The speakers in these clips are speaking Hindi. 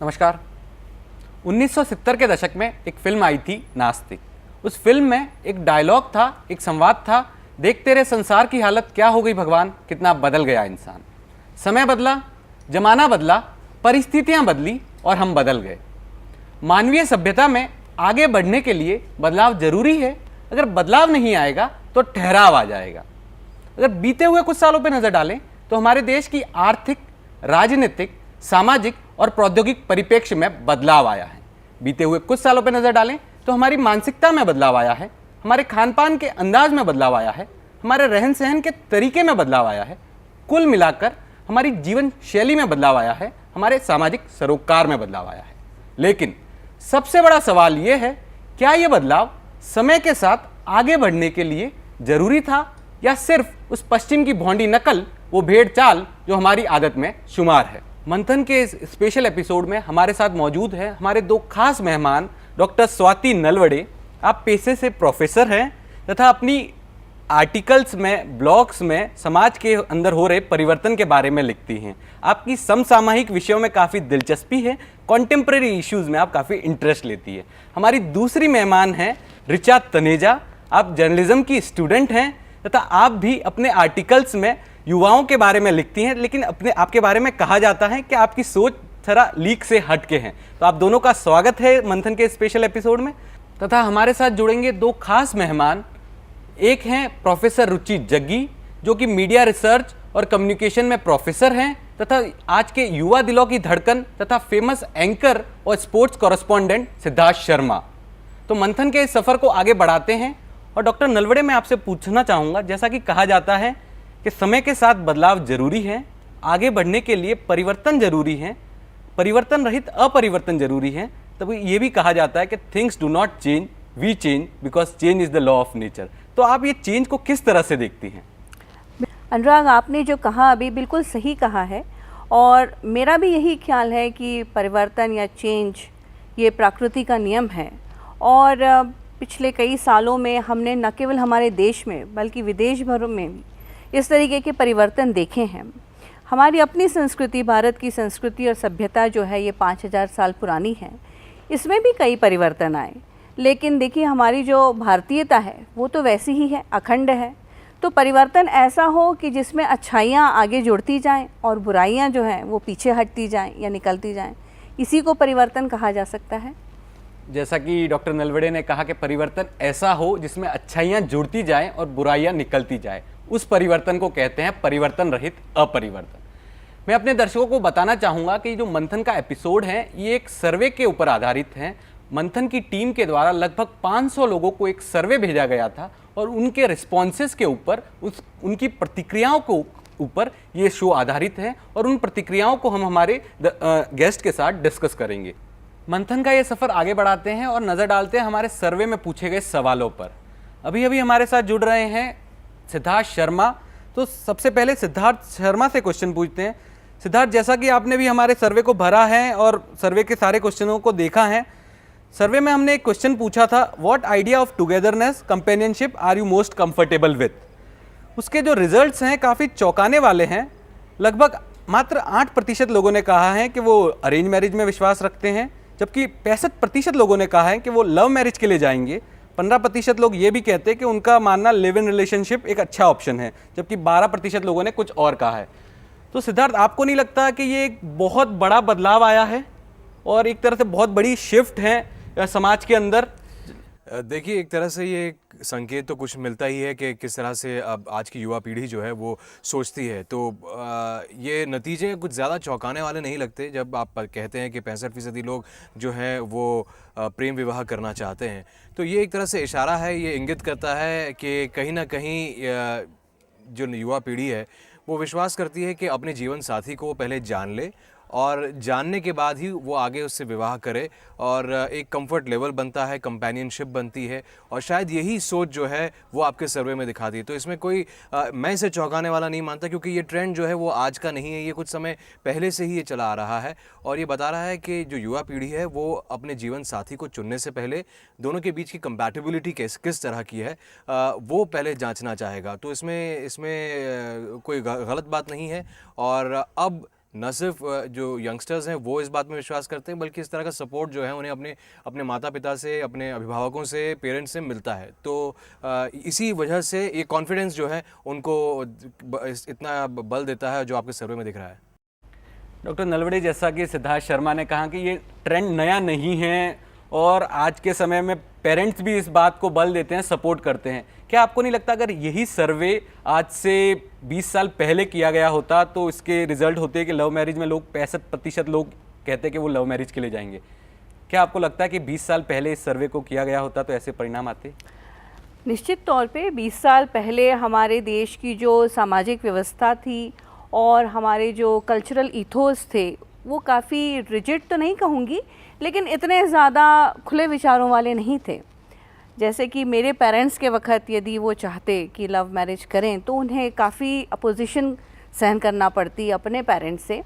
नमस्कार। 1970 के दशक में एक फिल्म आई थी नास्तिक। उस फिल्म में एक डायलॉग था, एक संवाद था, देख तेरे संसार की हालत क्या हो गई भगवान, कितना बदल गया इंसान। समय बदला, जमाना बदला, परिस्थितियां बदली और हम बदल गए। मानवीय सभ्यता में आगे बढ़ने के लिए बदलाव जरूरी है। अगर बदलाव नहीं आएगा तो ठहराव आ जाएगा। अगर बीते हुए कुछ सालों पर नजर डालें तो हमारे देश की आर्थिक, राजनीतिक, सामाजिक और प्रौद्योगिक परिप्रेक्ष्य में बदलाव आया है। बीते हुए कुछ सालों पर नजर डालें तो हमारी मानसिकता में बदलाव आया है, हमारे खान पान के अंदाज में बदलाव आया है, हमारे रहन सहन के तरीके में बदलाव आया है। कुल मिलाकर हमारी जीवन शैली में बदलाव आया है, हमारे सामाजिक सरोकार में बदलाव आया है। लेकिन सबसे बड़ा सवाल यह है, क्या यह बदलाव समय के साथ आगे बढ़ने के लिए जरूरी था या सिर्फ उस पश्चिम की भौंडी नकल, वो भेड़ चाल जो हमारी आदत में शुमार है। मंथन के इस स्पेशल एपिसोड में हमारे साथ मौजूद हैं हमारे दो खास मेहमान, डॉक्टर स्वाति नलवड़े। आप पेशे से प्रोफेसर हैं तथा अपनी आर्टिकल्स में, ब्लॉग्स में समाज के अंदर हो रहे परिवर्तन के बारे में लिखती हैं। आपकी समसामयिक विषयों में काफ़ी दिलचस्पी है, कॉन्टेम्प्रेरी इश्यूज़ में आप काफ़ी इंटरेस्ट लेती है। हमारी दूसरी मेहमान हैं ऋचा तनेजा। आप जर्नलिज्म की स्टूडेंट हैं तथा आप भी अपने आर्टिकल्स में युवाओं के बारे में लिखती हैं, लेकिन आपके बारे में कहा जाता है कि आपकी सोच थोड़ा लीक से हट के हैं। तो आप दोनों का स्वागत है मंथन के स्पेशल एपिसोड में। तथा हमारे साथ जुड़ेंगे दो खास मेहमान। एक हैं प्रोफेसर रुचि जग्गी, जो कि मीडिया रिसर्च और कम्युनिकेशन में प्रोफेसर हैं तथा आज के युवा दिलों की धड़कन तथा फेमस एंकर और स्पोर्ट्स कॉरेस्पॉन्डेंट सिद्धार्थ शर्मा। तो मंथन के इस सफ़र को आगे बढ़ाते हैं। और डॉक्टर नलवड़े, मैं आपसे पूछना चाहूँगा, जैसा कि कहा जाता है कि समय के साथ बदलाव जरूरी है, आगे बढ़ने के लिए परिवर्तन जरूरी है, परिवर्तन रहित अपरिवर्तन जरूरी है। तब ये भी कहा जाता है कि things do not change, we change, because change is the law of nature. तो आप ये चेंज को किस तरह से देखती हैं? अनुराग, आपने जो कहा अभी बिल्कुल सही कहा है और मेरा भी यही ख्याल है कि परिवर्तन या चेंज ये प्रकृति का नियम है। और पिछले कई सालों में हमने न केवल हमारे देश में बल्कि विदेश भर में भी इस तरीके के परिवर्तन देखे हैं। हमारी अपनी संस्कृति, भारत की संस्कृति और सभ्यता जो है ये 5000 साल पुरानी है, इसमें भी कई परिवर्तन आए। लेकिन देखिए, हमारी जो भारतीयता है वो तो वैसी ही है, अखंड है। तो परिवर्तन ऐसा हो कि जिसमें अच्छाइयाँ आगे जुड़ती जाएं और बुराइयाँ जो हैं वो पीछे हटती जाएं या निकलती जाएं, इसी को परिवर्तन कहा जा सकता है। जैसा कि डॉक्टर नलवड़े ने कहा कि परिवर्तन ऐसा हो जिसमें अच्छाइयाँ जुड़ती जाएं और बुराइयाँ निकलती जाएं, उस परिवर्तन को कहते हैं परिवर्तन रहित अपरिवर्तन। मैं अपने दर्शकों को बताना चाहूँगा कि जो मंथन का एपिसोड है ये एक सर्वे के ऊपर आधारित है। मंथन की टीम के द्वारा लगभग 500 लोगों को एक सर्वे भेजा गया था और उनके रिस्पॉन्सेस के ऊपर, उनकी प्रतिक्रियाओं को ऊपर ये शो आधारित है और उन प्रतिक्रियाओं को हम हमारे गेस्ट के साथ डिस्कस करेंगे। मंथन का ये सफ़र आगे बढ़ाते हैं और नज़र डालते हैं हमारे सर्वे में पूछे गए सवालों पर। अभी अभी हमारे साथ जुड़ रहे हैं सिद्धार्थ शर्मा। तो सबसे पहले सिद्धार्थ शर्मा से क्वेश्चन पूछते हैं। सिद्धार्थ, जैसा कि आपने भी हमारे सर्वे को भरा है और सर्वे के सारे क्वेश्चनों को देखा है, सर्वे में हमने एक क्वेश्चन पूछा था, what idea of togetherness companionship are you most comfortable with. उसके जो रिजल्ट्स हैं काफ़ी चौंकाने वाले हैं। लगभग मात्र 8% लोगों ने कहा है कि वो अरेंज मैरिज में विश्वास रखते हैं, जबकि 65% लोगों ने कहा है कि वो लव मैरिज के लिए जाएंगे। 15% लोग ये भी कहते हैं कि उनका मानना लिव इन रिलेशनशिप एक अच्छा ऑप्शन है, जबकि 12% लोगों ने कुछ और कहा है। तो सिद्धार्थ, आपको नहीं लगता कि ये एक बहुत बड़ा बदलाव आया है और एक तरह से बहुत बड़ी शिफ्ट है समाज के अंदर? देखिए, एक तरह से ये एक संकेत तो कुछ मिलता ही है कि किस तरह से अब आज की युवा पीढ़ी जो है वो सोचती है। तो ये नतीजे कुछ ज़्यादा चौंकाने वाले नहीं लगते जब आप कहते हैं कि 65% लोग जो हैं वो प्रेम विवाह करना चाहते हैं। तो ये एक तरह से इशारा है, ये इंगित करता है कि कहीं ना कहीं जो युवा पीढ़ी है वो विश्वास करती है कि अपने जीवन साथी को पहले जान ले और जानने के बाद ही वो आगे उससे विवाह करे और एक कंफर्ट लेवल बनता है, कंपेनियनशिप बनती है। और शायद यही सोच जो है वो आपके सर्वे में दिखाती है। तो इसमें कोई मैं इसे चौंकाने वाला नहीं मानता, क्योंकि ये ट्रेंड जो है वो आज का नहीं है, ये कुछ समय पहले से ही ये चला आ रहा है। और ये बता रहा है कि जो युवा पीढ़ी है वो अपने जीवन साथी को चुनने से पहले दोनों के बीच की कंपैटिबिलिटी किस तरह की है वो पहले जाँचना चाहेगा। तो इसमें कोई गलत बात नहीं है। और अब न सिर्फ जो यंगस्टर्स हैं वो इस बात में विश्वास करते हैं, बल्कि इस तरह का सपोर्ट जो है उन्हें अपने अपने माता पिता से, अपने अभिभावकों से, पेरेंट्स से मिलता है। तो इसी वजह से ये कॉन्फिडेंस जो है उनको इतना बल देता है जो आपके सर्वे में दिख रहा है। डॉक्टर नलवड़े, जैसा कि सिद्धार्थ शर्मा ने कहा कि ये ट्रेंड नया नहीं है और आज के समय में पेरेंट्स भी इस बात को बल देते हैं, सपोर्ट करते हैं। क्या आपको नहीं लगता अगर यही सर्वे आज से 20 साल पहले किया गया होता तो इसके रिजल्ट होते कि लव मैरिज में लोग 65% लोग कहते कि वो लव मैरिज के लिए जाएंगे? क्या आपको लगता है कि 20 साल पहले इस सर्वे को किया गया होता तो ऐसे परिणाम आते? निश्चित तौर पे 20 साल पहले हमारे देश की जो सामाजिक व्यवस्था थी और हमारे जो कल्चरल इथोस थे वो काफ़ी रिजिड तो नहीं कहूँगी, लेकिन इतने ज़्यादा खुले विचारों वाले नहीं थे। जैसे कि मेरे पेरेंट्स के वक्त यदि वो चाहते कि लव मैरिज करें तो उन्हें काफ़ी अपोजिशन सहन करना पड़ती अपने पेरेंट्स से।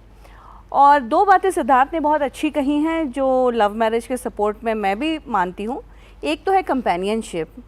और दो बातें सिद्धार्थ ने बहुत अच्छी कही हैं जो लव मैरिज के सपोर्ट में मैं भी मानती हूँ। एक तो है कंपेनियनशिप।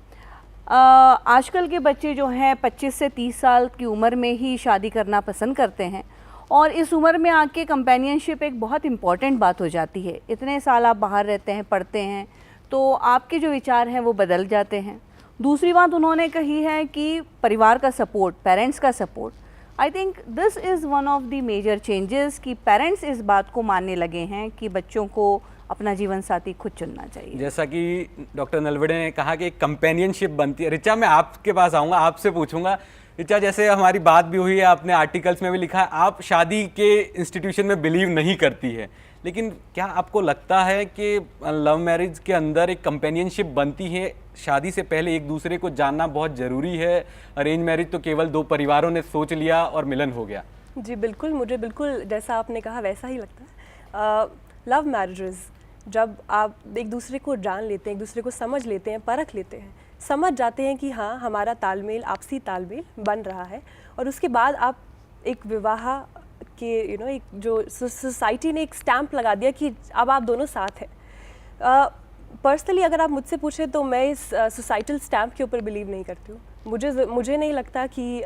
आजकल के बच्चे जो हैं 25 से 30 साल की उम्र में ही शादी करना पसंद करते हैं और इस उम्र में आके कंपेनियनशिप एक बहुत इम्पॉर्टेंट बात हो जाती है। इतने साल आप बाहर रहते हैं, पढ़ते हैं, तो आपके जो विचार हैं वो बदल जाते हैं। दूसरी बात उन्होंने कही है कि परिवार का सपोर्ट, पेरेंट्स का support. I think this is one of the major changes कि पेरेंट्स इस बात को मानने लगे हैं कि बच्चों को अपना जीवन साथी खुद चुनना चाहिए। जैसा कि डॉक्टर नलवड़े ने कहा कि एक कंपेनियनशिप बनती है। रिचा, मैं आपके पास आऊँगा, आपसे पूछूंगा। रिचा, जैसे हमारी बात भी हुई है, आपने आर्टिकल्स में भी लिखा है आप शादी के इंस्टीट्यूशन में बिलीव नहीं करती है, लेकिन क्या आपको लगता है कि लव मैरिज के अंदर एक कंपेनियनशिप बनती है? शादी से पहले एक दूसरे को जानना बहुत ज़रूरी है। अरेंज मैरिज तो केवल दो परिवारों ने सोच लिया और मिलन हो गया। जी बिल्कुल, मुझे बिल्कुल जैसा आपने कहा वैसा ही लगता है। लव मैरिजेस जब आप एक दूसरे को जान लेते हैं, एक दूसरे को समझ लेते हैं, परख लेते हैं, समझ जाते हैं कि हाँ हमारा तालमेल, आपसी तालमेल बन रहा है, और उसके बाद आप एक विवाह के एक जो सोसाइटी ने एक स्टैंप लगा दिया कि अब आप दोनों साथ हैं। पर्सनली अगर आप मुझसे पूछें तो मैं इस सोसाइटल स्टैंप के ऊपर बिलीव नहीं करती हूँ। मुझे नहीं लगता कि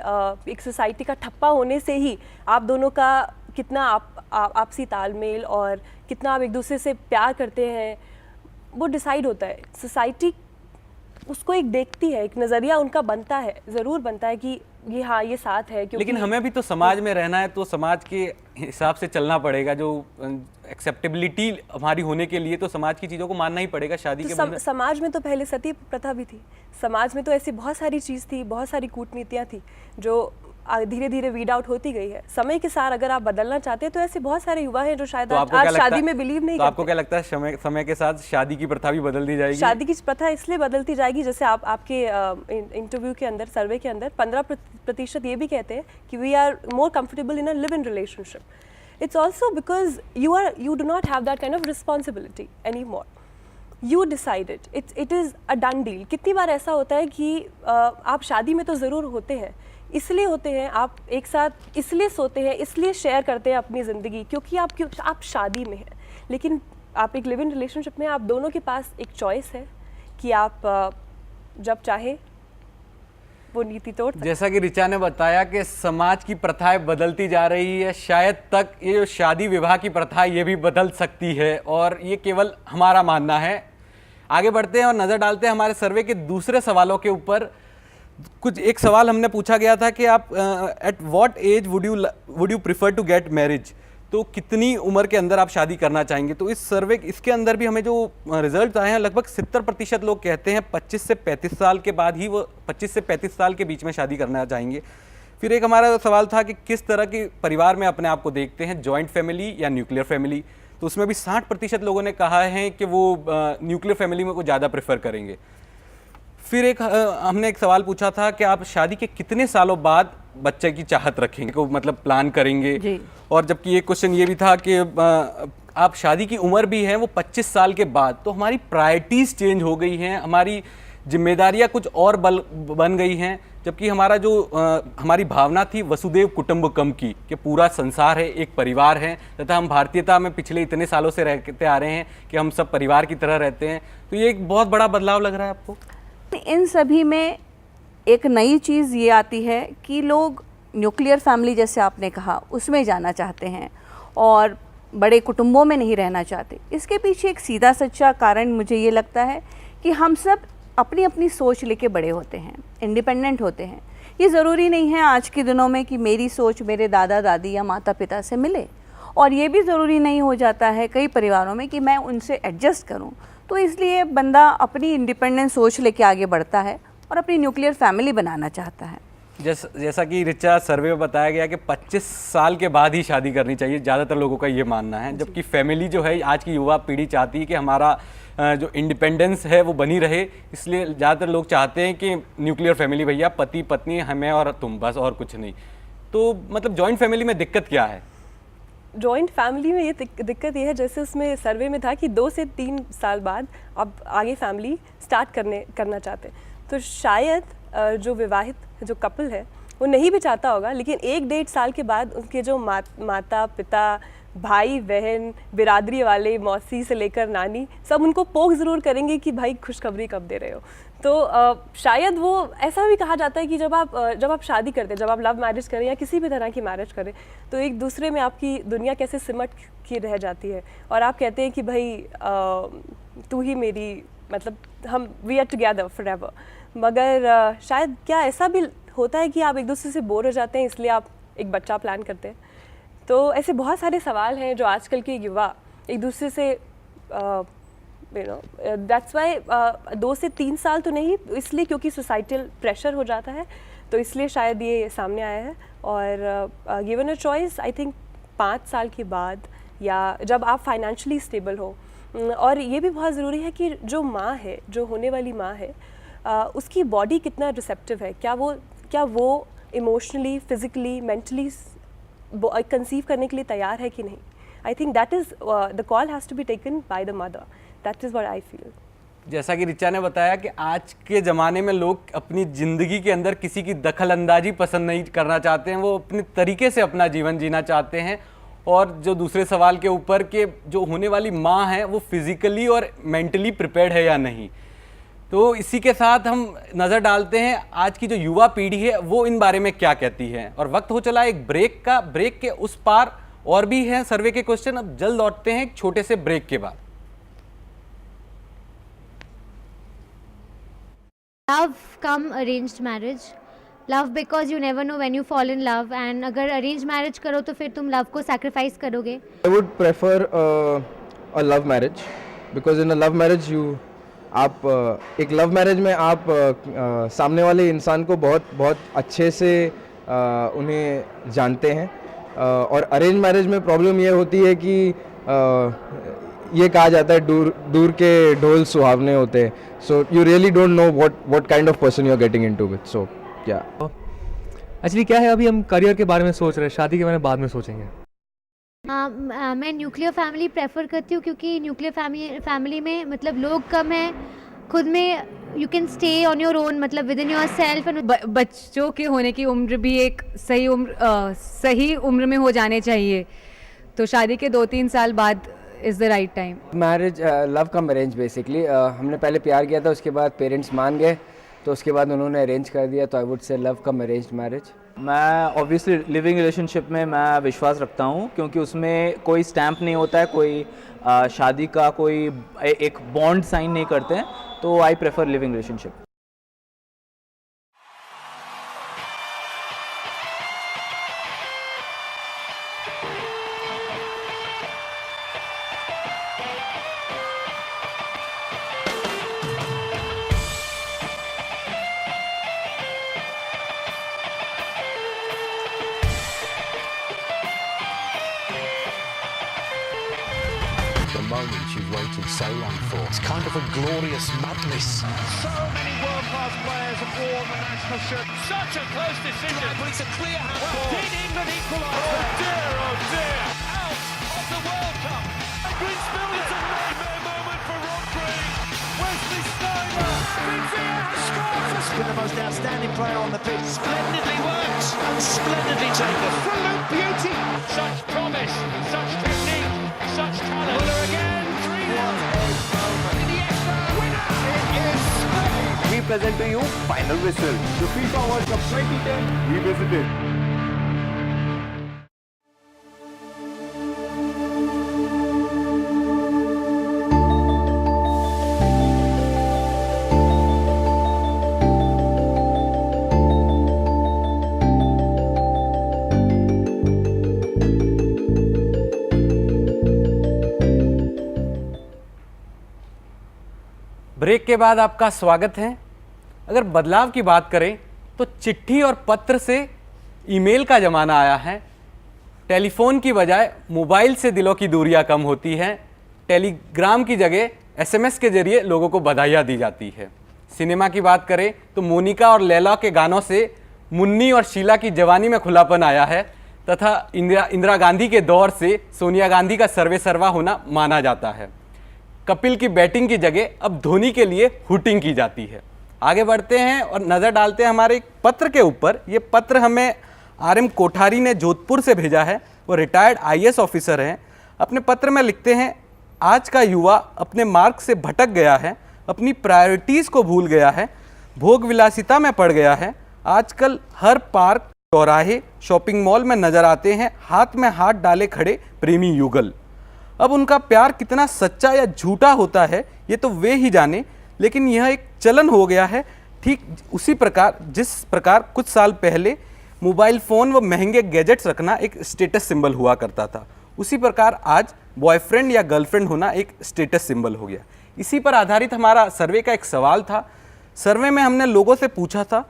एक सोसाइटी का ठप्पा होने से ही आप दोनों का कितना आपसी तालमेल और कितना आप एक दूसरे से प्यार करते हैं वो डिसाइड होता है। सोसाइटी उसको एक देखती है, एक नज़रिया उनका बनता है, ज़रूर बनता है कि ये हाँ ये साथ है। क्योंकि लेकिन हमें भी तो समाज में रहना है, तो समाज के हिसाब से चलना पड़ेगा। जो एक्सेप्टेबिलिटी हमारी होने के लिए तो समाज की चीज़ों को मानना ही पड़ेगा। शादी के बंधन समाज में तो पहले सती प्रथा भी थी। समाज में तो ऐसी बहुत सारी चीज़ थी, बहुत सारी कूटनीतियाँ थी जो धीरे धीरे वीड आउट होती गई है। समय के साथ अगर आप बदलना चाहते हैं तो ऐसे बहुत सारे युवा हैं जो शायद आज शादी में बिलीव नहीं करते। आपको क्या लगता है समय के साथ शादी की प्रथा भी बदल दी जाएगी? शादी की प्रथा इसलिए बदलती जाएगी, जैसे आपके इंटरव्यू के अंदर, सर्वे के अंदर 15% ये भी कहते हैं कि we are more comfortable in a live in relationship. It's also because you do not have that kind of responsibility any more. You decided, it is a done deal. कितनी बार ऐसा होता है कि आप शादी में तो ज़रूर होते हैं, इसलिए होते हैं, आप एक साथ इसलिए सोते हैं, इसलिए शेयर करते हैं अपनी ज़िंदगी क्योंकि आप शादी में हैं। लेकिन आप एक लिव इन रिलेशनशिप में आप दोनों के पास एक चॉइस है कि आप जब चाहे वो नीति तोड़ सकते। जैसा कि रिचा ने बताया कि समाज की प्रथाएं बदलती जा रही है, शायद तक ये जो शादी विवाह की प्रथा ये भी बदल सकती है, और ये केवल हमारा मानना है। आगे बढ़ते हैं और नज़र डालते हैं हमारे सर्वे के दूसरे सवालों के ऊपर। कुछ एक सवाल हमने पूछा गया था कि आप at what age would you prefer to get marriage, तो कितनी उम्र के अंदर आप शादी करना चाहेंगे। तो इस सर्वे इसके अंदर भी हमें जो रिजल्ट आए हैं, लगभग 70% लोग कहते हैं 25 से 35 साल के बाद ही वो 25 से 35 साल के बीच में शादी करना चाहेंगे। फिर एक हमारा सवाल था कि किस तरह के परिवार में अपने आप को देखते हैं, जॉइंट फैमिली या न्यूक्लियर फैमिली। तो उसमें भी 60% लोगों ने कहा है कि वो न्यूक्लियर फैमिली में को ज़्यादा प्रेफर करेंगे। फिर हमने एक सवाल पूछा था कि आप शादी के कितने सालों बाद बच्चे की चाहत रखेंगे, को मतलब प्लान करेंगे जी। और जबकि एक क्वेश्चन ये भी था कि आप शादी की उम्र भी है वो 25 साल के बाद। तो हमारी प्रायोरिटीज़ चेंज हो गई हैं, हमारी जिम्मेदारियां कुछ और बन गई हैं। जबकि हमारा जो हमारी भावना थी वसुदेव कुटुंबकम की, कि पूरा संसार है, एक परिवार है, तथा हम भारतीयता में पिछले इतने सालों से रहते आ रहे हैं कि हम सब परिवार की तरह रहते हैं। तो ये एक बहुत बड़ा बदलाव लग रहा है आपको? इन सभी में एक नई चीज़ ये आती है कि लोग न्यूक्लियर फैमिली, जैसे आपने कहा, उसमें जाना चाहते हैं। और बड़े कुटुंबों में नहीं रहना चाहते। इसके पीछे एक सीधा सच्चा कारण मुझे ये लगता है कि हम सब अपनी अपनी सोच लेके बड़े होते हैं, इंडिपेंडेंट होते हैं। ये ज़रूरी नहीं है आज के दिनों में कि मेरी सोच मेरे दादा दादी या माता पिता से मिले, और ये भी ज़रूरी नहीं हो जाता है कई परिवारों में कि मैं उनसे एडजस्ट करूं। तो इसलिए बंदा अपनी इंडिपेंडेंट सोच लेके आगे बढ़ता है और अपनी न्यूक्लियर फैमिली बनाना चाहता है। जैसा कि रिचा सर्वे में बताया गया कि 25 साल के बाद ही शादी करनी चाहिए, ज़्यादातर लोगों का ये मानना है, जबकि फैमिली जो है आज की युवा पीढ़ी चाहती है कि हमारा जो इंडिपेंडेंस है वो बनी रहे। इसलिए ज़्यादातर लोग चाहते हैं कि न्यूक्लियर फैमिली, भैया पति पत्नी हमें और तुम, बस और कुछ नहीं। तो मतलब जॉइंट फैमिली में दिक्कत क्या है? जॉइंट फैमिली में ये दिक्कत ये है, जैसे उसमें सर्वे में था कि 2 से 3 साल बाद आप आगे फैमिली स्टार्ट करना चाहते हैं। तो शायद जो विवाहित जो कपल है वो नहीं भी चाहता होगा, लेकिन 1-1.5 साल के बाद उनके जो माता पिता, भाई बहन, बिरादरी वाले, मौसी से लेकर नानी, सब उनको पोक ज़रूर करेंगे कि भाई खुशखबरी कब दे रहे हो। तो शायद वो ऐसा भी कहा जाता है कि जब आप शादी करते हैं, जब आप लव मैरिज करें या किसी भी तरह की मैरिज करें, तो एक दूसरे में आपकी दुनिया कैसे सिमट के रह जाती है, और आप कहते हैं कि भाई तू ही मेरी, मतलब हम वी आर टुगेदर फॉरएवर। मगर शायद क्या ऐसा भी होता है कि आप एक दूसरे से बोर हो जाते हैं, इसलिए आप एक बच्चा प्लान करते हैं। तो ऐसे बहुत सारे सवाल हैं जो आजकल के युवा एक दूसरे से दैट्स वाई 2 से 3 साल तो नहीं, इसलिए क्योंकि सोसाइटल प्रेशर हो जाता है, तो इसलिए शायद ये सामने आया है। और given a choice, I think 5 साल के बाद, या जब आप फाइनेंशियली स्टेबल हो। और ये भी बहुत ज़रूरी है कि जो माँ है, जो होने वाली माँ है, उसकी बॉडी कितना रिसेप्टिव है, क्या वो इमोशनली, फिज़िकली, मेंटली कंसीव करने के लिए तैयार है कि नहीं। I think that is the call has to be taken by the mother. That is what I feel. जैसा कि रिचा ने बताया कि आज के ज़माने में लोग अपनी ज़िंदगी के अंदर किसी की दखल अंदाजी पसंद नहीं करना चाहते हैं, वो अपने तरीके से अपना जीवन जीना चाहते हैं। और जो दूसरे सवाल के ऊपर कि जो होने वाली माँ है वो फिज़िकली और मेंटली प्रिपेयर्ड है या नहीं, तो इसी के साथ हम नज़र डालते हैं आज की जो युवा पीढ़ी है वो इन बारे में क्या कहती है। और वक्त हो चला एक ब्रेक का। ब्रेक के उस पार और भी हैं सर्वे के क्वेश्चन। अब जल्द लौटते हैं एक छोटे से ब्रेक के बाद। Love come arranged marriage. Love because you never know when you fall in love, and अगर arranged marriage करो तो फिर तुम love को sacrifice करोगे. I would prefer a love marriage because in a love marriage आप एक लव मैरिज में आप सामने वाले इंसान को बहुत बहुत अच्छे से उन्हें जानते हैं, और अरेंज मैरिज में प्रॉब्लम ये होती है कि ये कहा जाता है दूर के ढोल सुहावने होते हैं, so you really don't know what kind of person you are getting into with. So क्या एक्चुअली क्या है, अभी हम करियर के बारे में सोच रहे हैं, शादी के बारे में बाद में सोचेंगे। मैं न्यूक्लियर फैमिली प्रेफर करती हूँ क्योंकि न्यूक्लियर फैमिली में मतलब लोग कम हैं, खुद में you can stay on your own, मतलब विद इन योर सेल्फ। बच्चों के होने की उम्र भी एक सही उम्र में हो जाने चाहिए, तो शादी के 2-3 साल बाद is the right time. Marriage love come arrange basically. हमने पहले प्यार किया था, उसके बाद पेरेंट्स मान गए, तो उसके बाद उन्होंने अरेंज कर दिया, तो I would say love come arranged marriage. मैं ऑब्वियसली लिविंग रिलेशनशिप में मैं विश्वास रखता हूँ, क्योंकि उसमें कोई स्टैम्प नहीं होता है, कोई शादी का कोई एक बॉन्ड साइन नहीं करते हैं, तो I prefer living relationship. The moment you've waited so long for. It's kind of a glorious madness. So many world-class players have worn the national shirt. Such a close decision. But it's a clear handball. Did England equalise? Oh dear, oh dear. Out of the World Cup. Green still, it's a nightmare moment for Rob Green. Wesley Sneijder. Vivier has scored. He's been the most outstanding player on the pitch. Splendidly worked. And splendidly taken. Absolute beauty. Such promise, such technique, such talent. Muller again. 3-1. Iniesta. Winner. It is Spain. We present to you Final Whistle, the FIFA World Cup 2010 revisited. Break के बाद आपका स्वागत है। अगर बदलाव की बात करें तो चिट्ठी और पत्र से ईमेल का ज़माना आया है। टेलीफोन की बजाय मोबाइल से दिलों की दूरियां कम होती हैं। टेलीग्राम की जगह एसएमएस के जरिए लोगों को बधाइयाँ दी जाती है। सिनेमा की बात करें तो मोनिका और लैला के गानों से मुन्नी और शीला की जवानी में खुलापन आया है तथा इंदिरा गांधी के दौर से सोनिया गांधी का सर्वे सर्वा होना माना जाता है। कपिल की बैटिंग की जगह अब धोनी के लिए हुटिंग की जाती है। आगे बढ़ते हैं और नज़र डालते हैं हमारे एक पत्र के ऊपर। ये पत्र हमें आरएम कोठारी ने जोधपुर से भेजा है। वो रिटायर्ड आईएएस ऑफिसर हैं। अपने पत्र में लिखते हैं, आज का युवा अपने मार्ग से भटक गया है, अपनी प्रायोरिटीज़ को भूल गया है, भोग विलासिता में पड़ गया है। आजकल हर पार्क, चौराहे, शॉपिंग मॉल में नजर आते हैं हाथ में हाथ डाले खड़े प्रेमी युगल। अब उनका प्यार कितना सच्चा या झूठा होता है ये तो वे ही जाने, लेकिन यह एक चलन हो गया है। ठीक उसी प्रकार जिस प्रकार कुछ साल पहले मोबाइल फ़ोन व महंगे गैजेट्स रखना एक स्टेटस सिंबल हुआ करता था, उसी प्रकार आज बॉयफ्रेंड या गर्लफ्रेंड होना एक स्टेटस सिंबल हो गया। इसी पर आधारित हमारा सर्वे का एक सवाल था। सर्वे में हमने लोगों से पूछा था,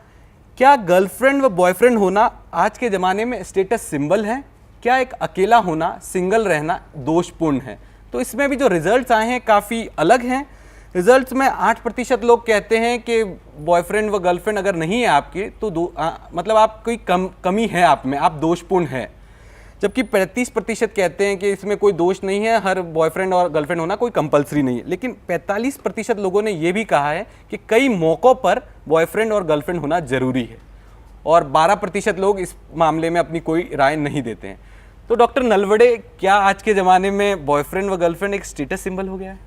क्या गर्लफ्रेंड व बॉयफ्रेंड होना आज के ज़माने में स्टेटस सिंबल है? क्या एक अकेला होना, सिंगल रहना दोषपूर्ण है? तो इसमें भी जो रिजल्ट्स आए हैं काफ़ी अलग हैं। रिजल्ट्स में 8% लोग कहते हैं कि बॉयफ्रेंड व गर्लफ्रेंड अगर नहीं है आपकी तो मतलब आप कोई कमी है आप में, आप दोषपूर्ण हैं। जबकि 35% कहते हैं कि इसमें कोई दोष नहीं है, हर बॉयफ्रेंड और गर्लफ्रेंड होना कोई कंपलसरी नहीं है। लेकिन 45% लोगों ने ये भी कहा है कि कई मौक़ों पर बॉयफ्रेंड और गर्लफ्रेंड होना ज़रूरी है, और 12% लोग इस मामले में अपनी कोई राय नहीं देते हैं। तो डॉक्टर नलवड़े, क्या आज के ज़माने में बॉयफ्रेंड व गर्लफ्रेंड एक स्टेटस सिंबल हो गया है?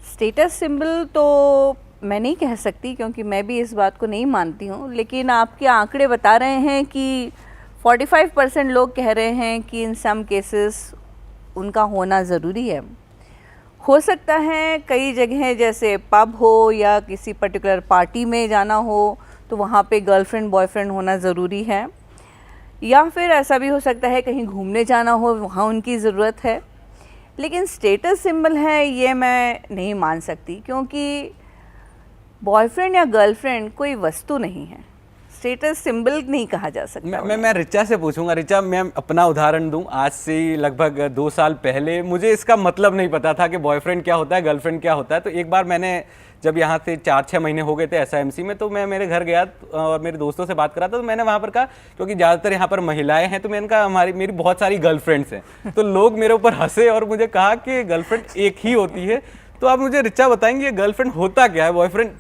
स्टेटस सिंबल तो मैं नहीं कह सकती, क्योंकि मैं भी इस बात को नहीं मानती हूँ। लेकिन आपके आंकड़े बता रहे हैं कि 45% लोग कह रहे हैं कि इन सम केसेस उनका होना ज़रूरी है। हो सकता है कई जगह जैसे पब हो या किसी पर्टिकुलर पार्टी में जाना हो तो वहाँ पे गर्लफ्रेंड बॉयफ्रेंड होना ज़रूरी है, या फिर ऐसा भी हो सकता है कहीं घूमने जाना हो, वहाँ उनकी ज़रूरत है। लेकिन स्टेटस सिंबल है ये मैं नहीं मान सकती, क्योंकि बॉयफ्रेंड या गर्लफ्रेंड कोई वस्तु नहीं है, स्टेटस सिंबल नहीं कहा जा सकता। मैं रिचा से पूछूंगा। रिचा, मैं अपना उदाहरण दूं। आज से लगभग 2 साल पहले मुझे इसका मतलब नहीं पता था कि बॉयफ्रेंड क्या होता है, गर्लफ्रेंड क्या होता है। तो एक बार मैंने, जब यहाँ से 4-6 महीने हो गए थे SIMC में, तो मैं मेरे घर गया और मेरे दोस्तों से बात करा था। तो मैंने वहाँ पर कहा, क्योंकि ज़्यादातर यहाँ पर महिलाएं हैं, तो मैंने कहा मेरी बहुत सारी गर्लफ्रेंड्स हैं। तो लोग मेरे ऊपर हंसे और मुझे कहा कि गर्लफ्रेंड एक ही होती है। तो आप मुझे रिचा बताएंगे गर्लफ्रेंड होता क्या है, बॉयफ्रेंड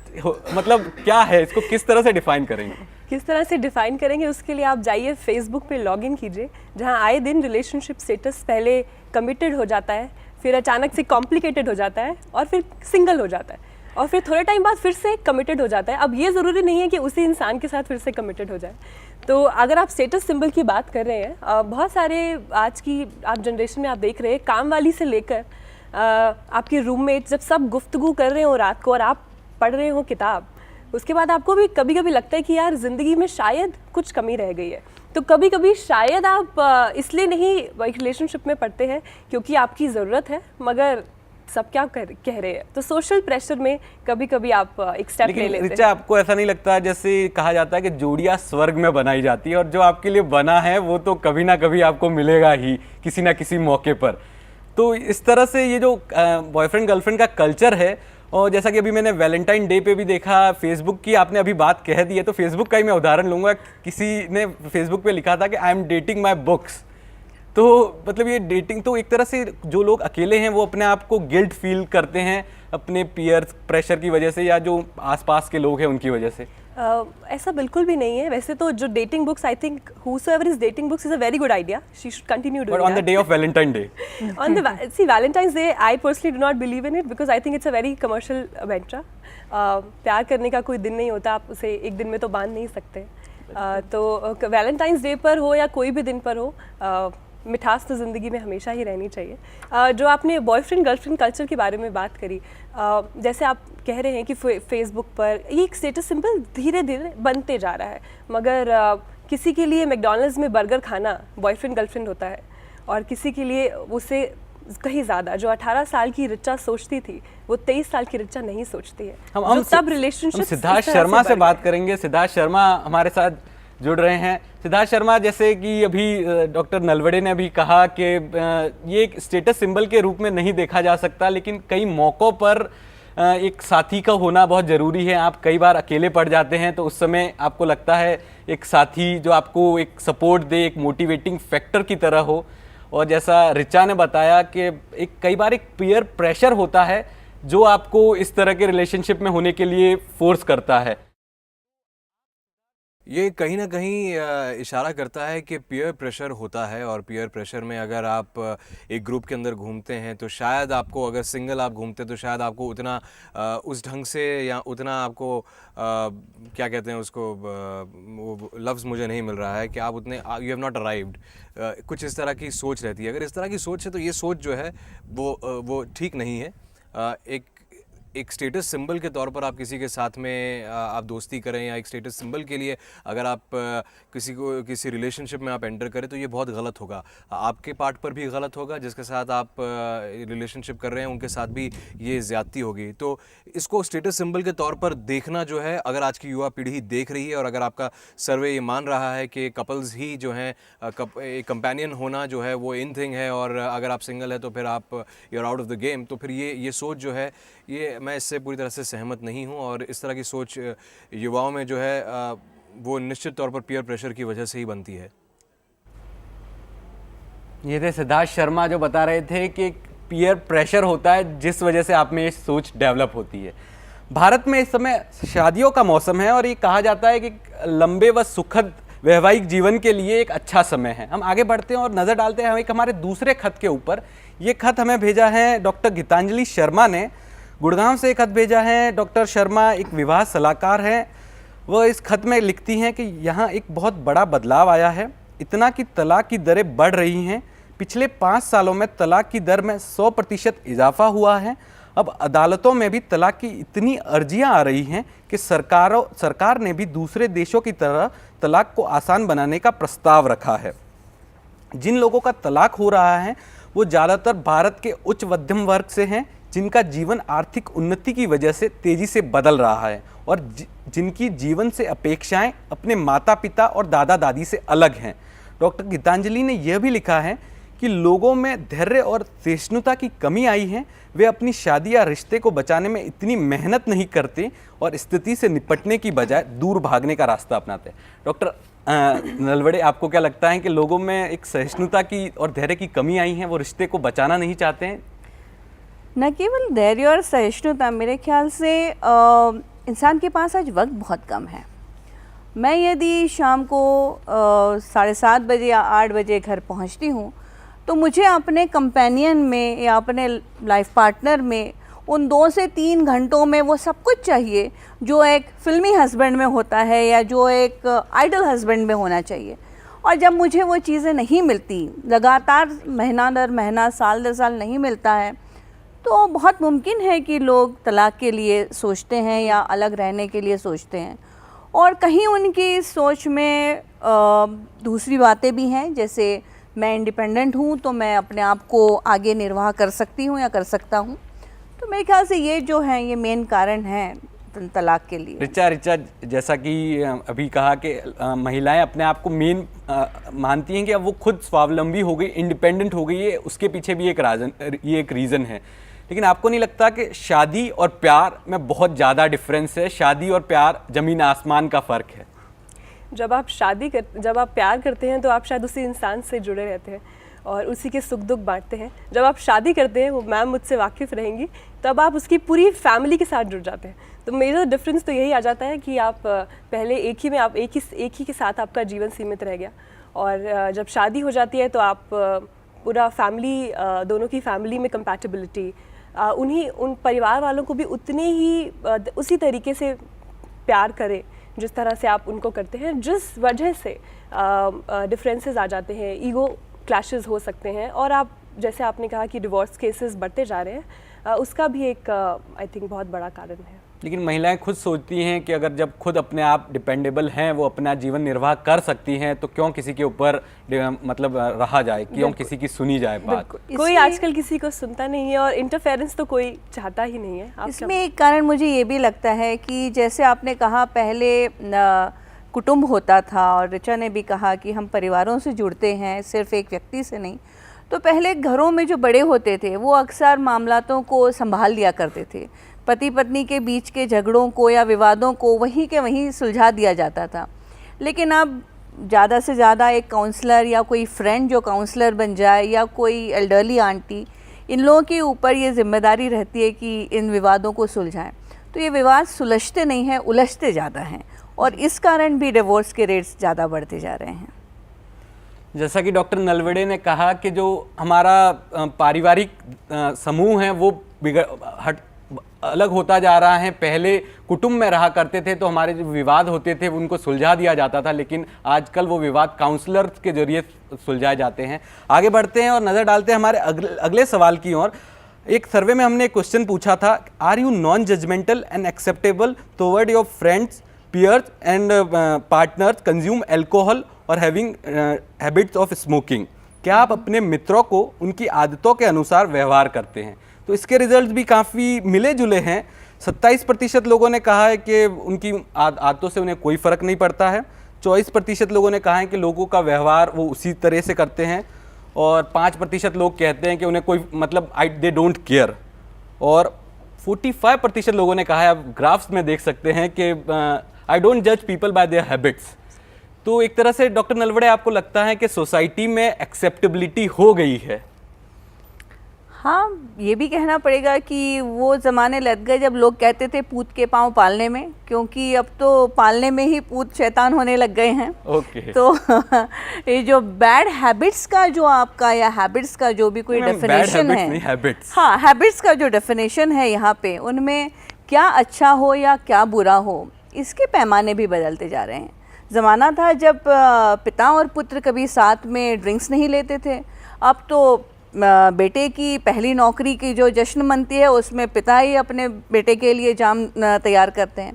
मतलब क्या है, इसको किस तरह से डिफाइन करेंगे? किस तरह से डिफाइन करेंगे उसके लिए आप जाइए फेसबुक पे लॉगिन कीजिए, जहाँ आए दिन रिलेशनशिप स्टेटस पहले कमिटेड हो जाता है, फिर अचानक से कॉम्प्लिकेटेड हो जाता है, और फिर सिंगल हो जाता है, और फिर थोड़े टाइम बाद फिर से कमिटेड हो जाता है। अब ये ज़रूरी नहीं है कि उसी इंसान के साथ फिर से कमिटेड हो जाए। तो अगर आप स्टेटस सिंबल की बात कर रहे हैं, बहुत सारे आज की आप जनरेशन में आप देख रहे हैं, काम वाली से लेकर आपके रूममेट, जब सब गुफ्तगू कर रहे हो रात को और आप पढ़ रहे हो किताब, उसके बाद आपको भी कभी कभी लगता है कि यार ज़िंदगी में शायद कुछ कमी रह गई है। तो कभी कभी शायद आप इसलिए नहीं एक रिलेशनशिप में पढ़ते हैं क्योंकि आपकी ज़रूरत है, मगर सब क्या कह रहे हैं, तो सोशल प्रेशर में कभी कभी आप एक स्टेप ले लेते हैं। रिचा, आपको ऐसा नहीं लगता जैसे कहा जाता है कि जोड़ियाँ स्वर्ग में बनाई जाती है, और जो आपके लिए बना है वो तो कभी ना कभी आपको मिलेगा ही किसी ना किसी मौके पर? तो इस तरह से ये जो बॉयफ्रेंड गर्लफ्रेंड का कल्चर है, और जैसा कि अभी मैंने वैलेंटाइन डे पे भी देखा, फेसबुक की आपने अभी बात कह दी है, तो फेसबुक का ही मैं उदाहरण लूँगा। किसी ने फेसबुक पे लिखा था कि I am dating my books. तो मतलब ये डेटिंग, तो एक तरह से जो लोग अकेले हैं वो अपने आप को गिल्ट फील करते हैं अपने पीयर्स प्रेशर की वजह से, या जो आसपास के लोग हैं उनकी वजह से। ऐसा बिल्कुल भी नहीं है। वैसे तो जो dating books, I think whosoever is dating books is a very good idea. She should continue doing But on that. the day of Valentine Day. On the Valentine's Day, I personally do not believe in it because I think it's a very commercial venture. प्यार करने का कोई दिन नहीं होता, आप उसे एक दिन में तो बांध नहीं सकते। तो वैलेंटाइंस डे पर हो या कोई भी दिन पर हो, मिठास तो ज़िंदगी में हमेशा ही रहनी चाहिए। जो आपने बॉयफ्रेंड गर्लफ्रेंड कल्चर के बारे में बात करी, जैसे आप कह रहे हैं कि फेसबुक पर ये एक स्टेटस सिंबल धीरे धीरे बनते जा रहा है, मगर किसी के लिए मैकडॉनल्ड्स में बर्गर खाना बॉयफ्रेंड गर्लफ्रेंड होता है, और किसी के लिए उसे कहीं ज़्यादा। जो 18 साल की रिचा सोचती थी वो 23 साल की रिचा नहीं सोचती है। हम तब रिलेशनशिप सिद्धार्थ शर्मा से बात करेंगे। सिद्धार्थ शर्मा हमारे साथ जुड़ रहे हैं। सिद्धार्थ शर्मा, जैसे कि अभी डॉक्टर नलवड़े ने भी कहा कि ये एक स्टेटस सिंबल के रूप में नहीं देखा जा सकता, लेकिन कई मौक़ों पर एक साथी का होना बहुत ज़रूरी है। आप कई बार अकेले पड़ जाते हैं तो उस समय आपको लगता है एक साथी जो आपको एक सपोर्ट दे, एक मोटिवेटिंग फैक्टर की तरह हो। और जैसा रिचा ने बताया कि कई बार एक पीयर प्रेशर होता है जो आपको इस तरह के रिलेशनशिप में होने के लिए फोर्स करता है। ये कहीं ना कहीं इशारा करता है कि पीयर प्रेशर होता है, और पीयर प्रेशर में अगर आप एक ग्रुप के अंदर घूमते हैं तो शायद आपको, अगर सिंगल आप घूमते तो शायद आपको उतना उस ढंग से या उतना आपको क्या कहते हैं उसको, वो लफ्ज़ मुझे नहीं मिल रहा है कि आप उतने, यू हैव नॉट अराइव्ड, कुछ इस तरह की सोच रहती है। अगर इस तरह की सोच है तो ये सोच जो है वो ठीक नहीं है। एक स्टेटस सिंबल के तौर पर आप किसी के साथ में आप दोस्ती करें, या एक स्टेटस सिंबल के लिए अगर आप किसी रिलेशनशिप में आप एंटर करें तो ये बहुत गलत होगा। आपके पार्ट पर भी गलत होगा, जिसके साथ आप रिलेशनशिप कर रहे हैं उनके साथ भी ये ज़्यादती होगी। तो इसको स्टेटस सिंबल के तौर पर देखना जो है, अगर आज की युवा पीढ़ी देख रही है और अगर आपका सर्वे ये मान रहा है कि कपल्स ही जो हैं, एक कंपेनियन होना जो है वो इन थिंग है, और अगर आप सिंगल है तो फिर आप you are out of the game, तो फिर ये सोच जो है, ये मैं इससे पूरी तरह से सहमत नहीं हूँ। और इस तरह की सोच युवाओं में जो है वो निश्चित तौर पर पीयर प्रेशर की वजह से ही बनती है। ये थे सिद्धार्थ शर्मा जो बता रहे थे कि पीयर प्रेशर होता है जिस वजह से आप में ये सोच डेवलप होती है। भारत में इस समय शादियों का मौसम है और ये कहा जाता है कि लंबे व सुखद वैवाहिक जीवन के लिए एक अच्छा समय है। हम आगे बढ़ते हैं और नज़र डालते हैं एक हमारे दूसरे खत के ऊपर। ये खत हमें भेजा है डॉक्टर गीतांजलि शर्मा ने, गुड़गांव से खत भेजा है। डॉक्टर शर्मा एक विवाह सलाहकार हैं। वह इस खत में लिखती हैं कि यहाँ एक बहुत बड़ा बदलाव आया है, इतना कि तलाक की दरें बढ़ रही हैं। पिछले 5 सालों में तलाक की दर में 100% इजाफा हुआ है। अब अदालतों में भी तलाक की इतनी अर्जियां आ रही हैं कि सरकार ने भी दूसरे देशों की तरह तलाक को आसान बनाने का प्रस्ताव रखा है। जिन लोगों का तलाक हो रहा है वो ज़्यादातर भारत के उच्च मध्यम वर्ग से हैं, जिनका जीवन आर्थिक उन्नति की वजह से तेज़ी से बदल रहा है और जिनकी जीवन से अपेक्षाएं अपने माता पिता और दादा दादी से अलग हैं। डॉक्टर गीतांजलि ने यह भी लिखा है कि लोगों में धैर्य और सहिष्णुता की कमी आई है। वे अपनी शादी या रिश्ते को बचाने में इतनी मेहनत नहीं करते और स्थिति से निपटने की बजाय दूर भागने का रास्ता अपनाते हैं। डॉक्टर नलवड़े, आपको क्या लगता है कि लोगों में एक सहिष्णुता की और धैर्य की कमी आई है, वो रिश्ते को बचाना नहीं चाहते हैं? न केवल धैर्य और सहिष्णुता, मेरे ख्याल से इंसान के पास आज वक्त बहुत कम है। मैं यदि शाम को 7:30 बजे या 8 बजे घर पहुंचती हूं तो मुझे अपने कंपेनियन में या अपने लाइफ पार्टनर में उन 2 से 3 घंटों में वो सब कुछ चाहिए जो एक फिल्मी हस्बैंड में होता है या जो एक आइडल हस्बैंड में होना चाहिए। और जब मुझे वो चीज़ें नहीं मिलती, लगातार महीना दर महीना, साल दर साल नहीं मिलता है, तो बहुत मुमकिन है कि लोग तलाक के लिए सोचते हैं या अलग रहने के लिए सोचते हैं। और कहीं उनकी सोच में दूसरी बातें भी हैं, जैसे मैं इंडिपेंडेंट हूँ तो मैं अपने आप को आगे निर्वाह कर सकती हूँ या कर सकता हूँ। तो मेरे ख्याल से ये जो है ये मेन कारण है तलाक के लिए। रिचा, जैसा कि अभी कहा कि महिलाएं अपने आप को मेन मानती हैं कि अब वो खुद स्वावलंबी हो गई, इंडिपेंडेंट हो गई है, उसके पीछे भी एक रीज़न है। लेकिन आपको नहीं लगता कि शादी और प्यार में बहुत ज़्यादा डिफरेंस है? शादी और प्यार ज़मीन आसमान का फ़र्क है। जब आप प्यार करते हैं तो आप शायद उसी इंसान से जुड़े रहते हैं और उसी के सुख दुख बांटते हैं। जब आप शादी करते हैं, वो मैम मुझसे वाकिफ़ रहेंगी, तब आप उसकी पूरी फैमिली के साथ जुड़ जाते हैं। तो मेजर डिफरेंस तो यही आ जाता है कि आप पहले एक ही के साथ आपका जीवन सीमित रह गया, और जब शादी हो जाती है तो आप पूरा फैमिली, दोनों की फैमिली में कंपैटिबिलिटी, उन परिवार वालों को भी उतने ही उसी तरीके से प्यार करें जिस तरह से आप उनको करते हैं, जिस वजह से डिफरेंसेस आ जाते हैं, ईगो क्लैशेस हो सकते हैं, और आप जैसे आपने कहा कि डिवोर्स केसेस बढ़ते जा रहे हैं, उसका भी एक आई थिंक बहुत बड़ा कारण है। लेकिन महिलाएं खुद सोचती हैं कि अगर जब खुद अपने आप डिपेंडेबल हैं, वो अपना जीवन निर्वाह कर सकती हैं, तो क्यों किसी के ऊपर मतलब रहा जाए, क्यों किसी की सुनी जाए बात। कोई आजकल किसी को सुनता नहीं है और इंटरफेरेंस तो कोई चाहता ही नहीं है। इसमें एक कारण मुझे ये भी लगता है कि जैसे आपने कहा पहले कुटुंब होता था, और ऋचा ने भी कहा कि हम परिवारों से जुड़ते हैं, सिर्फ एक व्यक्ति से नहीं। तो पहले घरों में जो बड़े होते थे वो अक्सर मामलातों को संभाल लिया करते थे, पति पत्नी के बीच के झगड़ों को या विवादों को वहीं के वहीं सुलझा दिया जाता था। लेकिन अब ज़्यादा से ज़्यादा एक काउंसलर या कोई फ्रेंड जो काउंसलर बन जाए, या कोई एल्डरली आंटी, इन लोगों के ऊपर ये जिम्मेदारी रहती है कि इन विवादों को सुलझाएं। तो ये विवाद सुलझते नहीं हैं, उलझते ज़्यादा हैं, और इस कारण भी डिवोर्स के रेट्स ज़्यादा बढ़ते जा रहे हैं। जैसा कि डॉक्टर नलवड़े ने कहा कि जो हमारा पारिवारिक समूह है वो अलग होता जा रहा है। पहले कुटुंब में रहा करते थे तो हमारे जो विवाद होते थे उनको सुलझा दिया जाता था, लेकिन आजकल वो विवाद काउंसलर के जरिए सुलझाए जाते हैं। आगे बढ़ते हैं और नज़र डालते हैं हमारे अगले सवाल की ओर। एक सर्वे में हमने एक क्वेश्चन पूछा था, are you non judgmental and acceptable toward your friends, peers and partners consume alcohol or having habits of smoking। क्या आप अपने मित्रों को उनकी आदतों के अनुसार व्यवहार करते हैं? तो इसके रिजल्ट्स भी काफ़ी मिले जुले हैं। 27% लोगों ने कहा है कि उनकी आदतों से उन्हें कोई फ़र्क नहीं पड़ता है। 24% लोगों ने कहा है कि लोगों का व्यवहार वो उसी तरह से करते हैं, और 5% लोग कहते हैं कि उन्हें कोई मतलब दे डोंट केयर, और 45% लोगों ने कहा है, आप ग्राफ्स में देख सकते हैं कि आई डोंट जज पीपल बाय देयर हैबिट्स। तो एक तरह से डॉक्टर नलवड़े, आपको लगता है कि सोसाइटी में एक्सेप्टेबिलिटी हो गई है? हाँ, ये भी कहना पड़ेगा कि वो ज़माने लग गए जब लोग कहते थे पूत के पाँव पालने में, क्योंकि अब तो पालने में ही पूत शैतान होने लग गए हैं। तो ये जो बैड हैबिट्स का जो आपका, या हैबिट्स का जो भी कोई डेफिनेशन है, हाँ, हैबिट्स का जो डेफिनेशन है यहाँ पे, उनमें क्या अच्छा हो या क्या बुरा हो, इसके पैमाने भी बदलते जा रहे हैं। ज़माना था जब पिता और पुत्र कभी साथ में ड्रिंक्स नहीं लेते थे। अब तो बेटे की पहली नौकरी की जो जश्न मनती है उसमें पिता ही अपने बेटे के लिए जाम तैयार करते हैं।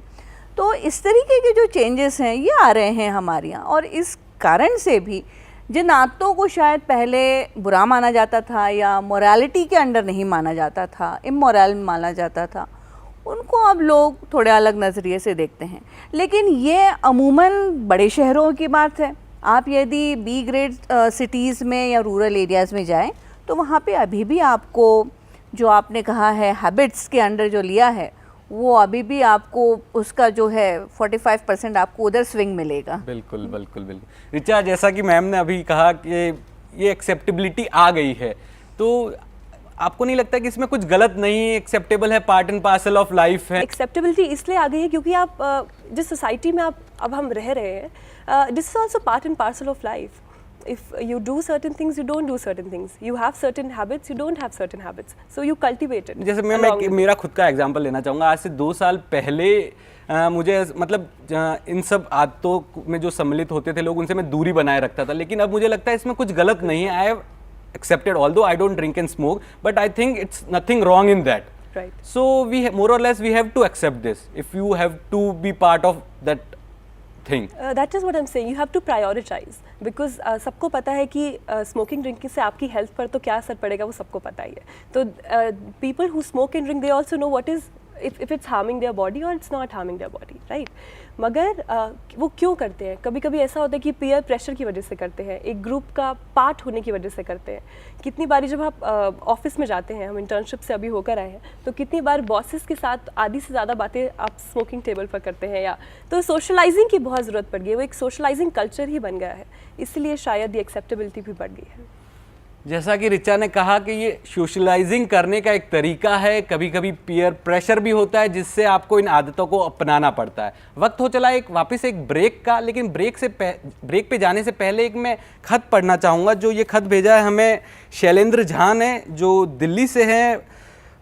तो इस तरीके के जो चेंजेस हैं ये आ रहे हैं हमारे यहाँ, और इस कारण से भी जिन आदतों को शायद पहले बुरा माना जाता था या मोरालिटी के अंडर नहीं माना जाता था, इमोरल माना जाता था, उनको अब लोग थोड़े अलग नज़रिए से देखते हैं। लेकिन ये अमूमन बड़े शहरों की बात है। आप यदि बी ग्रेड सिटीज़ में या रूरल एरियाज़ में जाएं तो वहाँ पे अभी भी आपको जो आपने कहा है हैबिट्स के अंडर जो लिया है, वो अभी भी आपको उसका जो है 45% आपको उधर स्विंग मिलेगा। बिल्कुल बिल्कुल बिल्कुल। ऋचा, जैसा कि मैम ने अभी कहा कि ये एक्सेप्टेबिलिटी आ गई है, तो आपको नहीं लगता कि इसमें कुछ गलत नहीं, एक्सेप्टेबल है, part and parcel of life है? एक्सेप्टेबिलिटी इसलिए आ गई है क्योंकि आप जिस सोसाइटी में आप अब हम रह रहे हैं, this is also part and parcel of life. If you do certain things, you don't do certain things. You have certain habits, you don't have certain habits. So you cultivate it. जैसे मैं मेरा खुद का एग्जांपल लेना चाहूँगा। आज से 2 साल पहले मुझे मतलब इन सब आदतों में जो सम्मिलित होते थे लोग, उनसे मैं दूरी बनाए रखता था, लेकिन अब मुझे लगता है इसमें कुछ गलत नहीं है। I have accepted, although I don't drink and smoke, but I think it's nothing wrong in that. Right. So we more or less we have to accept this if you have to be part of that thing. That is what I'm saying. You have to prioritize because सबको पता है कि smoking drinking से आपकी health पर तो क्या असर पड़ेगा वो सबको पता ही है। तो people who smoke and drink they also know what is if it's harming their body or it's not harming their body, right? मगर वो क्यों करते हैं? कभी कभी ऐसा होता है कि पीयर प्रेशर की वजह से करते हैं, एक ग्रुप का पार्ट होने की वजह से करते हैं। कितनी बारी जब आप ऑफिस में जाते हैं, हम इंटर्नशिप से अभी होकर आए हैं, तो कितनी बार बॉसेस के साथ आधी से ज़्यादा बातें आप स्मोकिंग टेबल पर करते हैं, या तो सोशलाइजिंग की बहुत ज़रूरत पड़ गई है। वो एक सोशलाइजिंग कल्चर ही बन गया है, इसलिए शायद ये एक्सेप्टेबिलिटी भी बढ़ गई है। जैसा कि ऋचा ने कहा कि ये सोशलाइजिंग करने का एक तरीका है, कभी कभी पीयर प्रेशर भी होता है जिससे आपको इन आदतों को अपनाना पड़ता है। वक्त हो चला एक वापस एक ब्रेक का, लेकिन ब्रेक पे जाने से पहले एक मैं खत पढ़ना चाहूँगा। जो ये खत भेजा है हमें शैलेंद्र झा ने, जो दिल्ली से हैं,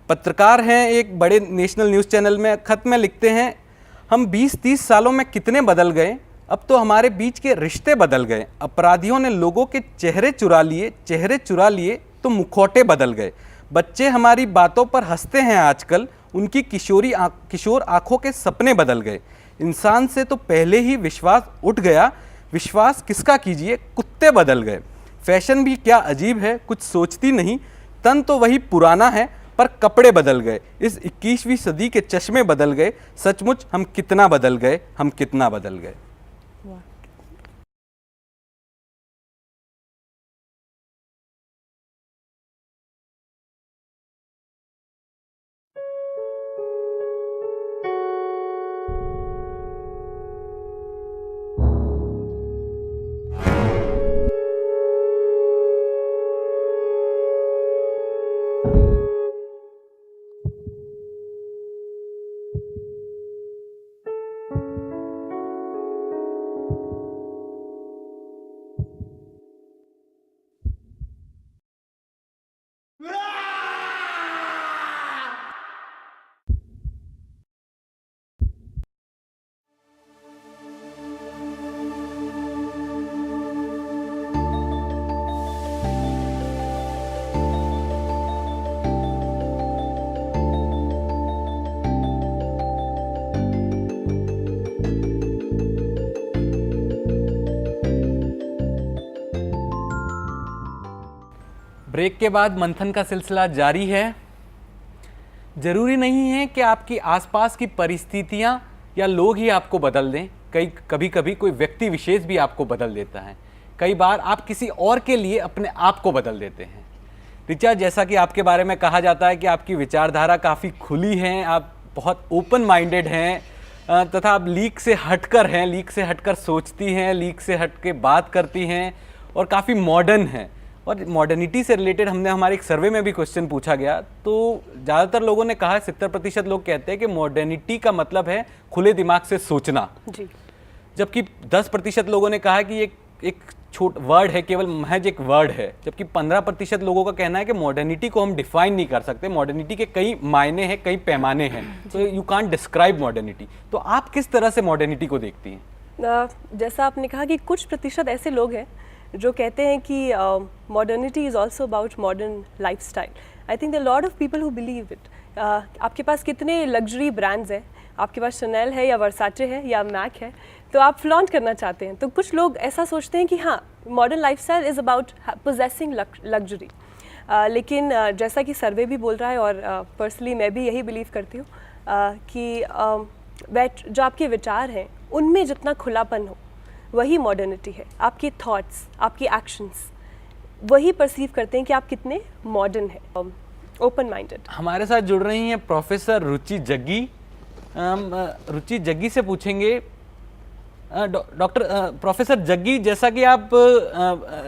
पत्रकार हैं, एक बड़े नेशनल न्यूज़ चैनल में। खत में लिखते हैं, हम 20-30 सालों में कितने बदल गए, अब तो हमारे बीच के रिश्ते बदल गए। अपराधियों ने लोगों के चेहरे चुरा लिए तो मुखौटे बदल गए। बच्चे हमारी बातों पर हंसते हैं आजकल, उनकी किशोर आंखों के सपने बदल गए। इंसान से तो पहले ही विश्वास उठ गया, विश्वास किसका कीजिए, कुत्ते बदल गए। फैशन भी क्या अजीब है, कुछ सोचती नहीं, तन तो वही पुराना है पर कपड़े बदल गए। इस 21वीं सदी के चश्मे बदल गए, सचमुच हम कितना बदल गए, हम कितना बदल गए। ब्रेक के बाद मंथन का सिलसिला जारी है। ज़रूरी नहीं है कि आपकी आसपास की परिस्थितियां या लोग ही आपको बदल दें, कभी कभी कोई व्यक्ति विशेष भी आपको बदल देता है। कई बार आप किसी और के लिए अपने आप को बदल देते हैं। ऋचा, जैसा कि आपके बारे में कहा जाता है कि आपकी विचारधारा काफ़ी खुली है, आप बहुत ओपन माइंडेड हैं तथा आप लीक से हटकर हैं, लीक से हटकर सोचती हैं, लीक से हट के बात करती हैं और काफ़ी मॉडर्न हैं। और मॉडर्निटी से रिलेटेड हमने हमारे एक सर्वे में भी क्वेश्चन पूछा गया, तो ज़्यादातर लोगों ने कहा, 70% लोग कहते हैं कि मॉडर्निटी का मतलब है खुले दिमाग से सोचना जी। जबकि 10% लोगों ने कहा कि एक छोट वर्ड है, केवल महज एक वर्ड है। जबकि 15% लोगों का कहना है कि मॉडर्निटी को हम डिफाइन नहीं कर सकते, मॉडर्निटी के कई मायने हैं, कई पैमाने हैं, तो यू कांट डिस्क्राइब मॉडर्निटी। तो आप किस तरह से मॉडर्निटी को देखती हैं? जैसा आपने कहा कि कुछ प्रतिशत ऐसे लोग हैं जो कहते हैं कि modernity is also about modern life style. I think the lot of people who believe it. आपके पास कितने लग्जरी ब्रांड्स हैं, आपके पास शनेल है या वर्साचे है या मैक है, तो आप फ्लॉन्ट करना चाहते हैं। तो कुछ लोग ऐसा सोचते हैं कि हाँ, modern life style is about possessing luxury. लेकिन जैसा कि सर्वे भी बोल रहा है और पर्सनली मैं भी यही बिलीव करती हूँ कि जो आपके विचार हैं उनमें जितना खुलापन हो वही मॉडर्निटी है। आपके थॉट्स, आपके एक्शंस वही परसीव करते हैं कि आप कितने मॉडर्न हैं, ओपन माइंडेड। हमारे साथ जुड़ रही हैं प्रोफेसर रुचि जग्गी। रुचि जग्गी से पूछेंगे, प्रोफेसर जग्गी, जैसा कि आप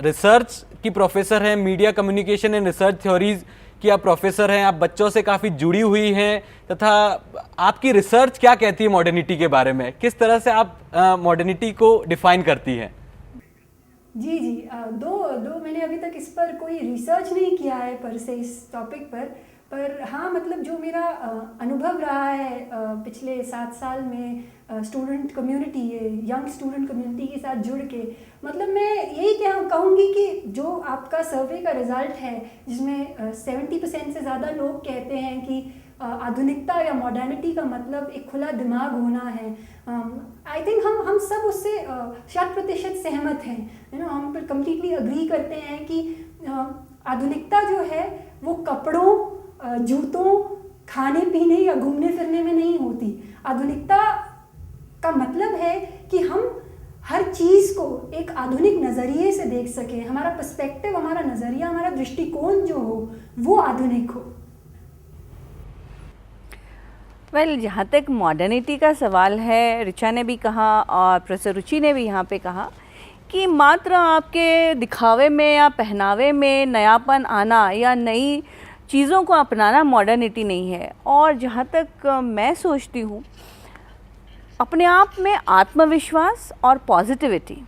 रिसर्च की प्रोफेसर हैं, media communication and research theories की आप प्रोफेसर हैं, आप बच्चों से काफ़ी जुड़ी हुई हैं, तथा आपकी रिसर्च क्या कहती है मॉडर्निटी के बारे में? किस तरह से आप मॉडर्निटी को डिफाइन करती हैं? जी, दो मैंने अभी तक इस पर कोई रिसर्च नहीं किया है पर से इस टॉपिक पर हाँ, मतलब जो मेरा अनुभव रहा है पिछले 7 साल में student community, young student community के साथ जुड़ के, मतलब मैं यही कहूँगी कि जो आपका सर्वे का रिज़ल्ट है जिसमें 70% से ज़्यादा लोग कहते हैं कि आधुनिकता या मॉडर्निटी का मतलब एक खुला दिमाग होना है। आई थिंक हम सब उससे 100% सहमत हैं, हम कम्प्लीटली अग्री करते हैं कि आधुनिकता जो है वो कपड़ों, जूतों, खाने पीने या घूमने फिरने में नहीं होती। आधुनिकता का मतलब है कि हम हर चीज़ को एक आधुनिक नज़रिए से देख सकें, हमारा पर्सपेक्टिव, हमारा नज़रिया, हमारा दृष्टिकोण जो हो वो आधुनिक हो। जहाँ तक मॉडर्निटी का सवाल है, ऋचा ने भी कहा और प्रोफेसर रुचि ने भी यहाँ पे कहा कि मात्र आपके दिखावे में या पहनावे में नयापन आना या नई चीज़ों को अपनाना मॉडर्निटी नहीं है। और जहाँ तक मैं सोचती हूँ, अपने आप में आत्मविश्वास और पॉजिटिविटी,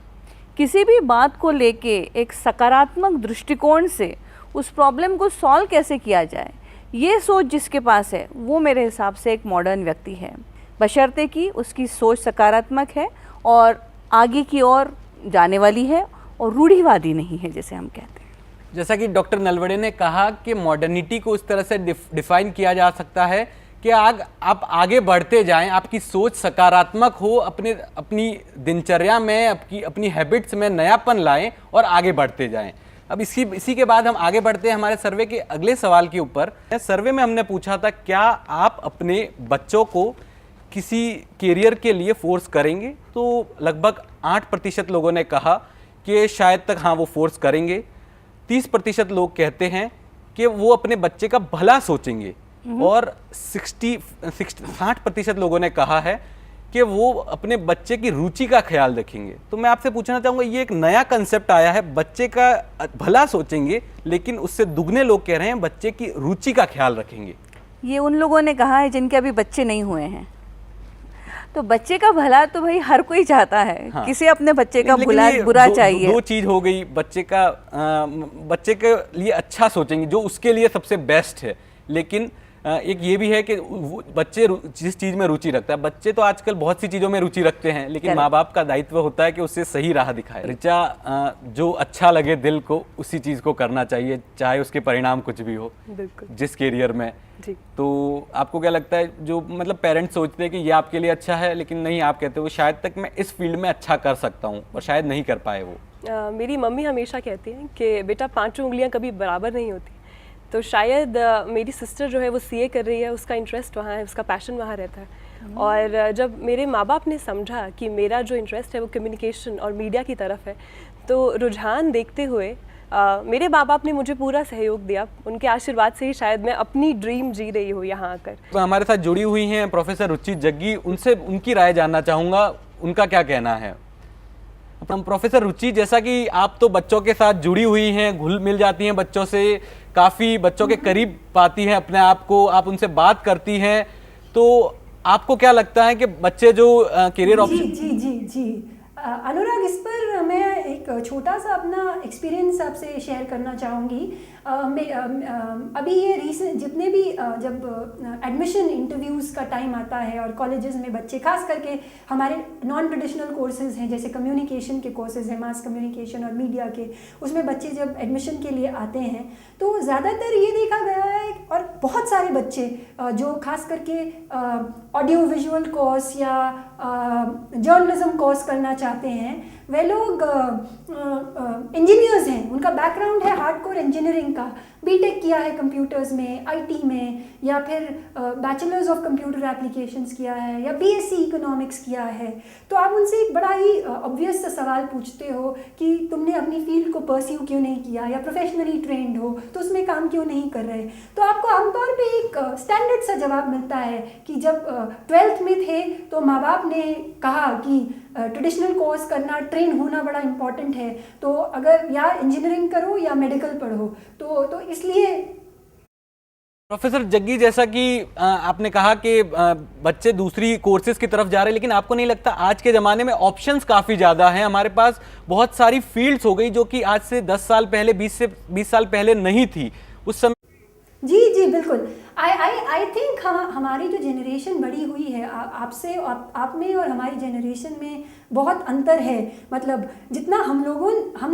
किसी भी बात को लेके एक सकारात्मक दृष्टिकोण से उस प्रॉब्लम को सॉल्व कैसे किया जाए, ये सोच जिसके पास है वो मेरे हिसाब से एक मॉडर्न व्यक्ति है, बशर्ते कि उसकी सोच सकारात्मक है और आगे की ओर जाने वाली है और रूढ़िवादी नहीं है, जैसे हम कहते हैं। जैसा कि डॉक्टर नलवड़े ने कहा कि मॉडर्निटी को इस तरह से डिफाइन किया जा सकता है कि आप आगे बढ़ते जाएं, आपकी सोच सकारात्मक हो, अपनी दिनचर्या में अपनी हैबिट्स में नयापन लाएं और आगे बढ़ते जाएं। अब इसी के बाद हम आगे बढ़ते हैं हमारे सर्वे के अगले सवाल के ऊपर। सर्वे में हमने पूछा था, क्या आप अपने बच्चों को किसी कैरियर के लिए फोर्स करेंगे? तो लगभग 8% लोगों ने कहा कि शायद तक हाँ वो फोर्स करेंगे। 30% लोग कहते हैं कि वो अपने बच्चे का भला सोचेंगे और 60% लोगों ने कहा है कि वो अपने बच्चे की रुचि का ख्याल रखेंगे। तो मैं आपसे पूछना चाहूँगा, ये एक नया कंसेप्ट आया है, बच्चे का भला सोचेंगे, लेकिन उससे दुगने लोग कह रहे हैं बच्चे की रुचि का ख्याल रखेंगे। ये उन लोगों ने कहा है जिनके अभी बच्चे नहीं हुए हैं। तो बच्चे का भला तो भाई हर कोई चाहता है। हाँ। किसे अपने बच्चे का बुरा चाहिए? दो चीज हो गई, बच्चे के लिए अच्छा सोचेंगे जो उसके लिए सबसे बेस्ट है, लेकिन एक ये भी है कि बच्चे जिस चीज में रुचि रखता है, बच्चे तो आजकल बहुत सी चीजों में रुचि रखते हैं, लेकिन माँ बाप का दायित्व होता है कि उससे सही राह दिखाए। ऋचा, जो अच्छा लगे दिल को उसी चीज को करना चाहिए, चाहे उसके परिणाम कुछ भी हो, जिस कैरियर में। तो आपको क्या लगता है, जो मतलब पेरेंट्स सोचते हैं कि ये आपके लिए अच्छा है, लेकिन नहीं, आप कहते हो शायद तक मैं इस फील्ड में अच्छा कर सकता हूँ, और शायद नहीं कर पाए वो? मेरी मम्मी हमेशा कहती हैं कि बेटा 5 उंगलियां कभी बराबर नहीं होती। तो शायद मेरी सिस्टर जो है वो सीए कर रही है, उसका इंटरेस्ट वहाँ है, उसका पैशन वहाँ रहता है। और जब मेरे माँ बाप ने समझा कि मेरा जो इंटरेस्ट है वो कम्युनिकेशन और मीडिया की तरफ है, तो रुझान देखते हुए मेरे माँ बाप ने मुझे पूरा सहयोग दिया। उनके आशीर्वाद से ही शायद मैं अपनी ड्रीम जी रही हूँ यहाँ आकर। तो हमारे साथ जुड़ी हुई हैं प्रोफेसर रुचि जग्गी, उनसे उनकी राय जानना चाहूँगा, उनका क्या कहना है। प्रोफेसर रुचि, जैसा कि आप तो बच्चों के साथ जुड़ी हुई हैं, घुल मिल जाती हैं बच्चों से, काफ़ी बच्चों के करीब पाती हैं अपने आप को, आप उनसे बात करती हैं, तो आपको क्या लगता है कि बच्चे जो करियर ऑप्शन? जी अनुराग, इस पर मैं एक छोटा सा अपना एक्सपीरियंस आपसे शेयर करना चाहूँगी। अभी ये रीसेंट जितने भी जब एडमिशन इंटरव्यूज़ का टाइम आता है और कॉलेजेस में बच्चे, खास करके हमारे नॉन ट्रेडिशनल कोर्सेज हैं, जैसे कम्युनिकेशन के कोर्सेज हैं, मास कम्युनिकेशन और मीडिया के, उसमें बच्चे जब एडमिशन के लिए आते हैं तो ज़्यादातर ये देखा गया है, और बहुत सारे बच्चे जो खास करके ऑडियो विजुअल कोर्स या जर्नलिज्म कोर्स करना चाहते हैं, वे लोग इंजीनियर्स हैं, उनका बैकग्राउंड है हार्डकोर इंजीनियरिंग का, बीटेक किया है कंप्यूटर्स में, आईटी में, या फिर बैचलर्स ऑफ कंप्यूटर एप्लीकेशंस किया है, या बीएससी इकोनॉमिक्स किया है। तो आप उनसे एक बड़ा ही ऑब्वियस सा सवाल पूछते हो कि तुमने अपनी फील्ड को परस्यू क्यों नहीं किया, या प्रोफेशनली ट्रेंड हो तो उसमें काम क्यों नहीं कर रहे। तो आपको आमतौर पे एक स्टैंडर्ड सा जवाब मिलता है कि जब 12th में थे तो माँ बाप ने कहा कि ट्रेडिशनल कोर्स करना, ट्रेन होना बड़ा इम्पॉर्टेंट है, तो अगर या इंजीनियरिंग करो या मेडिकल पढ़ो, तो इसलिए। प्रोफेसर जग्गी, जैसा कि आपने कहा कि बच्चे दूसरी कोर्सेज की तरफ जा रहे हैं, लेकिन आपको नहीं लगता आज के ज़माने में ऑप्शंस काफ़ी ज़्यादा हैं, हमारे पास बहुत सारी फील्ड्स हो गई जो कि आज से 10 साल पहले, 20 साल पहले नहीं थी उस समय? जी बिल्कुल। आई थिंक हमारी जो जनरेशन बड़ी हुई है, आपसे आप में और हमारी जनरेशन में बहुत अंतर है। मतलब जितना हम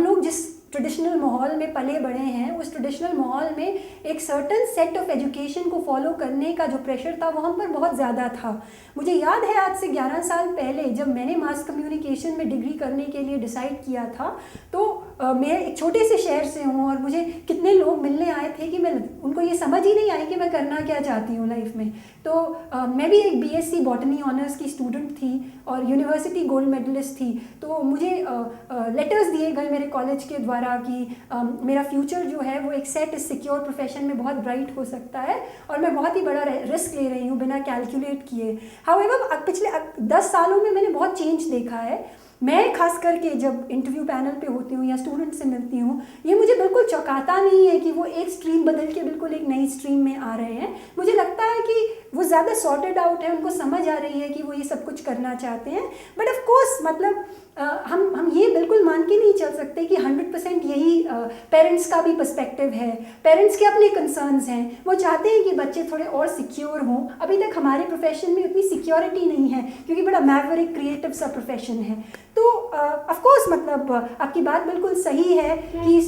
लोग जिस ट्रेडिशनल माहौल में पले बड़े हैं, उस ट्रेडिशनल माहौल में एक सर्टन सेट ऑफ एजुकेशन को फॉलो करने का जो प्रेशर था वो हम पर बहुत ज़्यादा था। मुझे याद है आज से 11 साल पहले जब मैंने मास कम्युनिकेशन में डिग्री करने के लिए डिसाइड किया था, तो मैं एक छोटे से शहर से हूँ और मुझे कितने लोग मिलने आए थे कि उनको ये समझ ही नहीं आई कि मैं करना क्या चाहती हूँ लाइफ में। तो मैं भी एक बीएससी बॉटनी ऑनर्स की स्टूडेंट थी और यूनिवर्सिटी गोल्ड मेडलिस्ट थी। तो मुझे लेटर्स दिए गए मेरे कॉलेज के द्वारा कि मेरा फ्यूचर जो है वो एक सेट सिक्योर प्रोफेशन में बहुत ब्राइट हो सकता है और मैं बहुत ही बड़ा रिस्क ले रही हूँ बिना कैलकुलेट किए। हाउएवर पिछले 10 सालों में मैंने बहुत चेंज देखा है। मैं खास करके जब इंटरव्यू पैनल पे होती हूँ या स्टूडेंट से मिलती हूँ, ये मुझे बिल्कुल चौंकाता नहीं है कि वो एक स्ट्रीम बदल के बिल्कुल एक नई स्ट्रीम में आ रहे हैं। मुझे लगता है कि वो ज़्यादा सॉर्टेड आउट है, उनको समझ आ रही है कि वो ये सब कुछ करना चाहते हैं। बट ऑफ कोर्स मतलब हम ये बिल्कुल मान के नहीं चल सकते कि 100% यही पेरेंट्स का भी पर्सपेक्टिव है। पेरेंट्स के अपने कंसर्न्स हैं, वो चाहते हैं कि बच्चे थोड़े और सिक्योर हों। अभी तक हमारे प्रोफेशन में उतनी सिक्योरिटी नहीं है क्योंकि बड़ा मैवरिक क्रिएटिव सा प्रोफेशन है। तो ऑफ कोर्स मतलब आपकी बात बिल्कुल सही है कि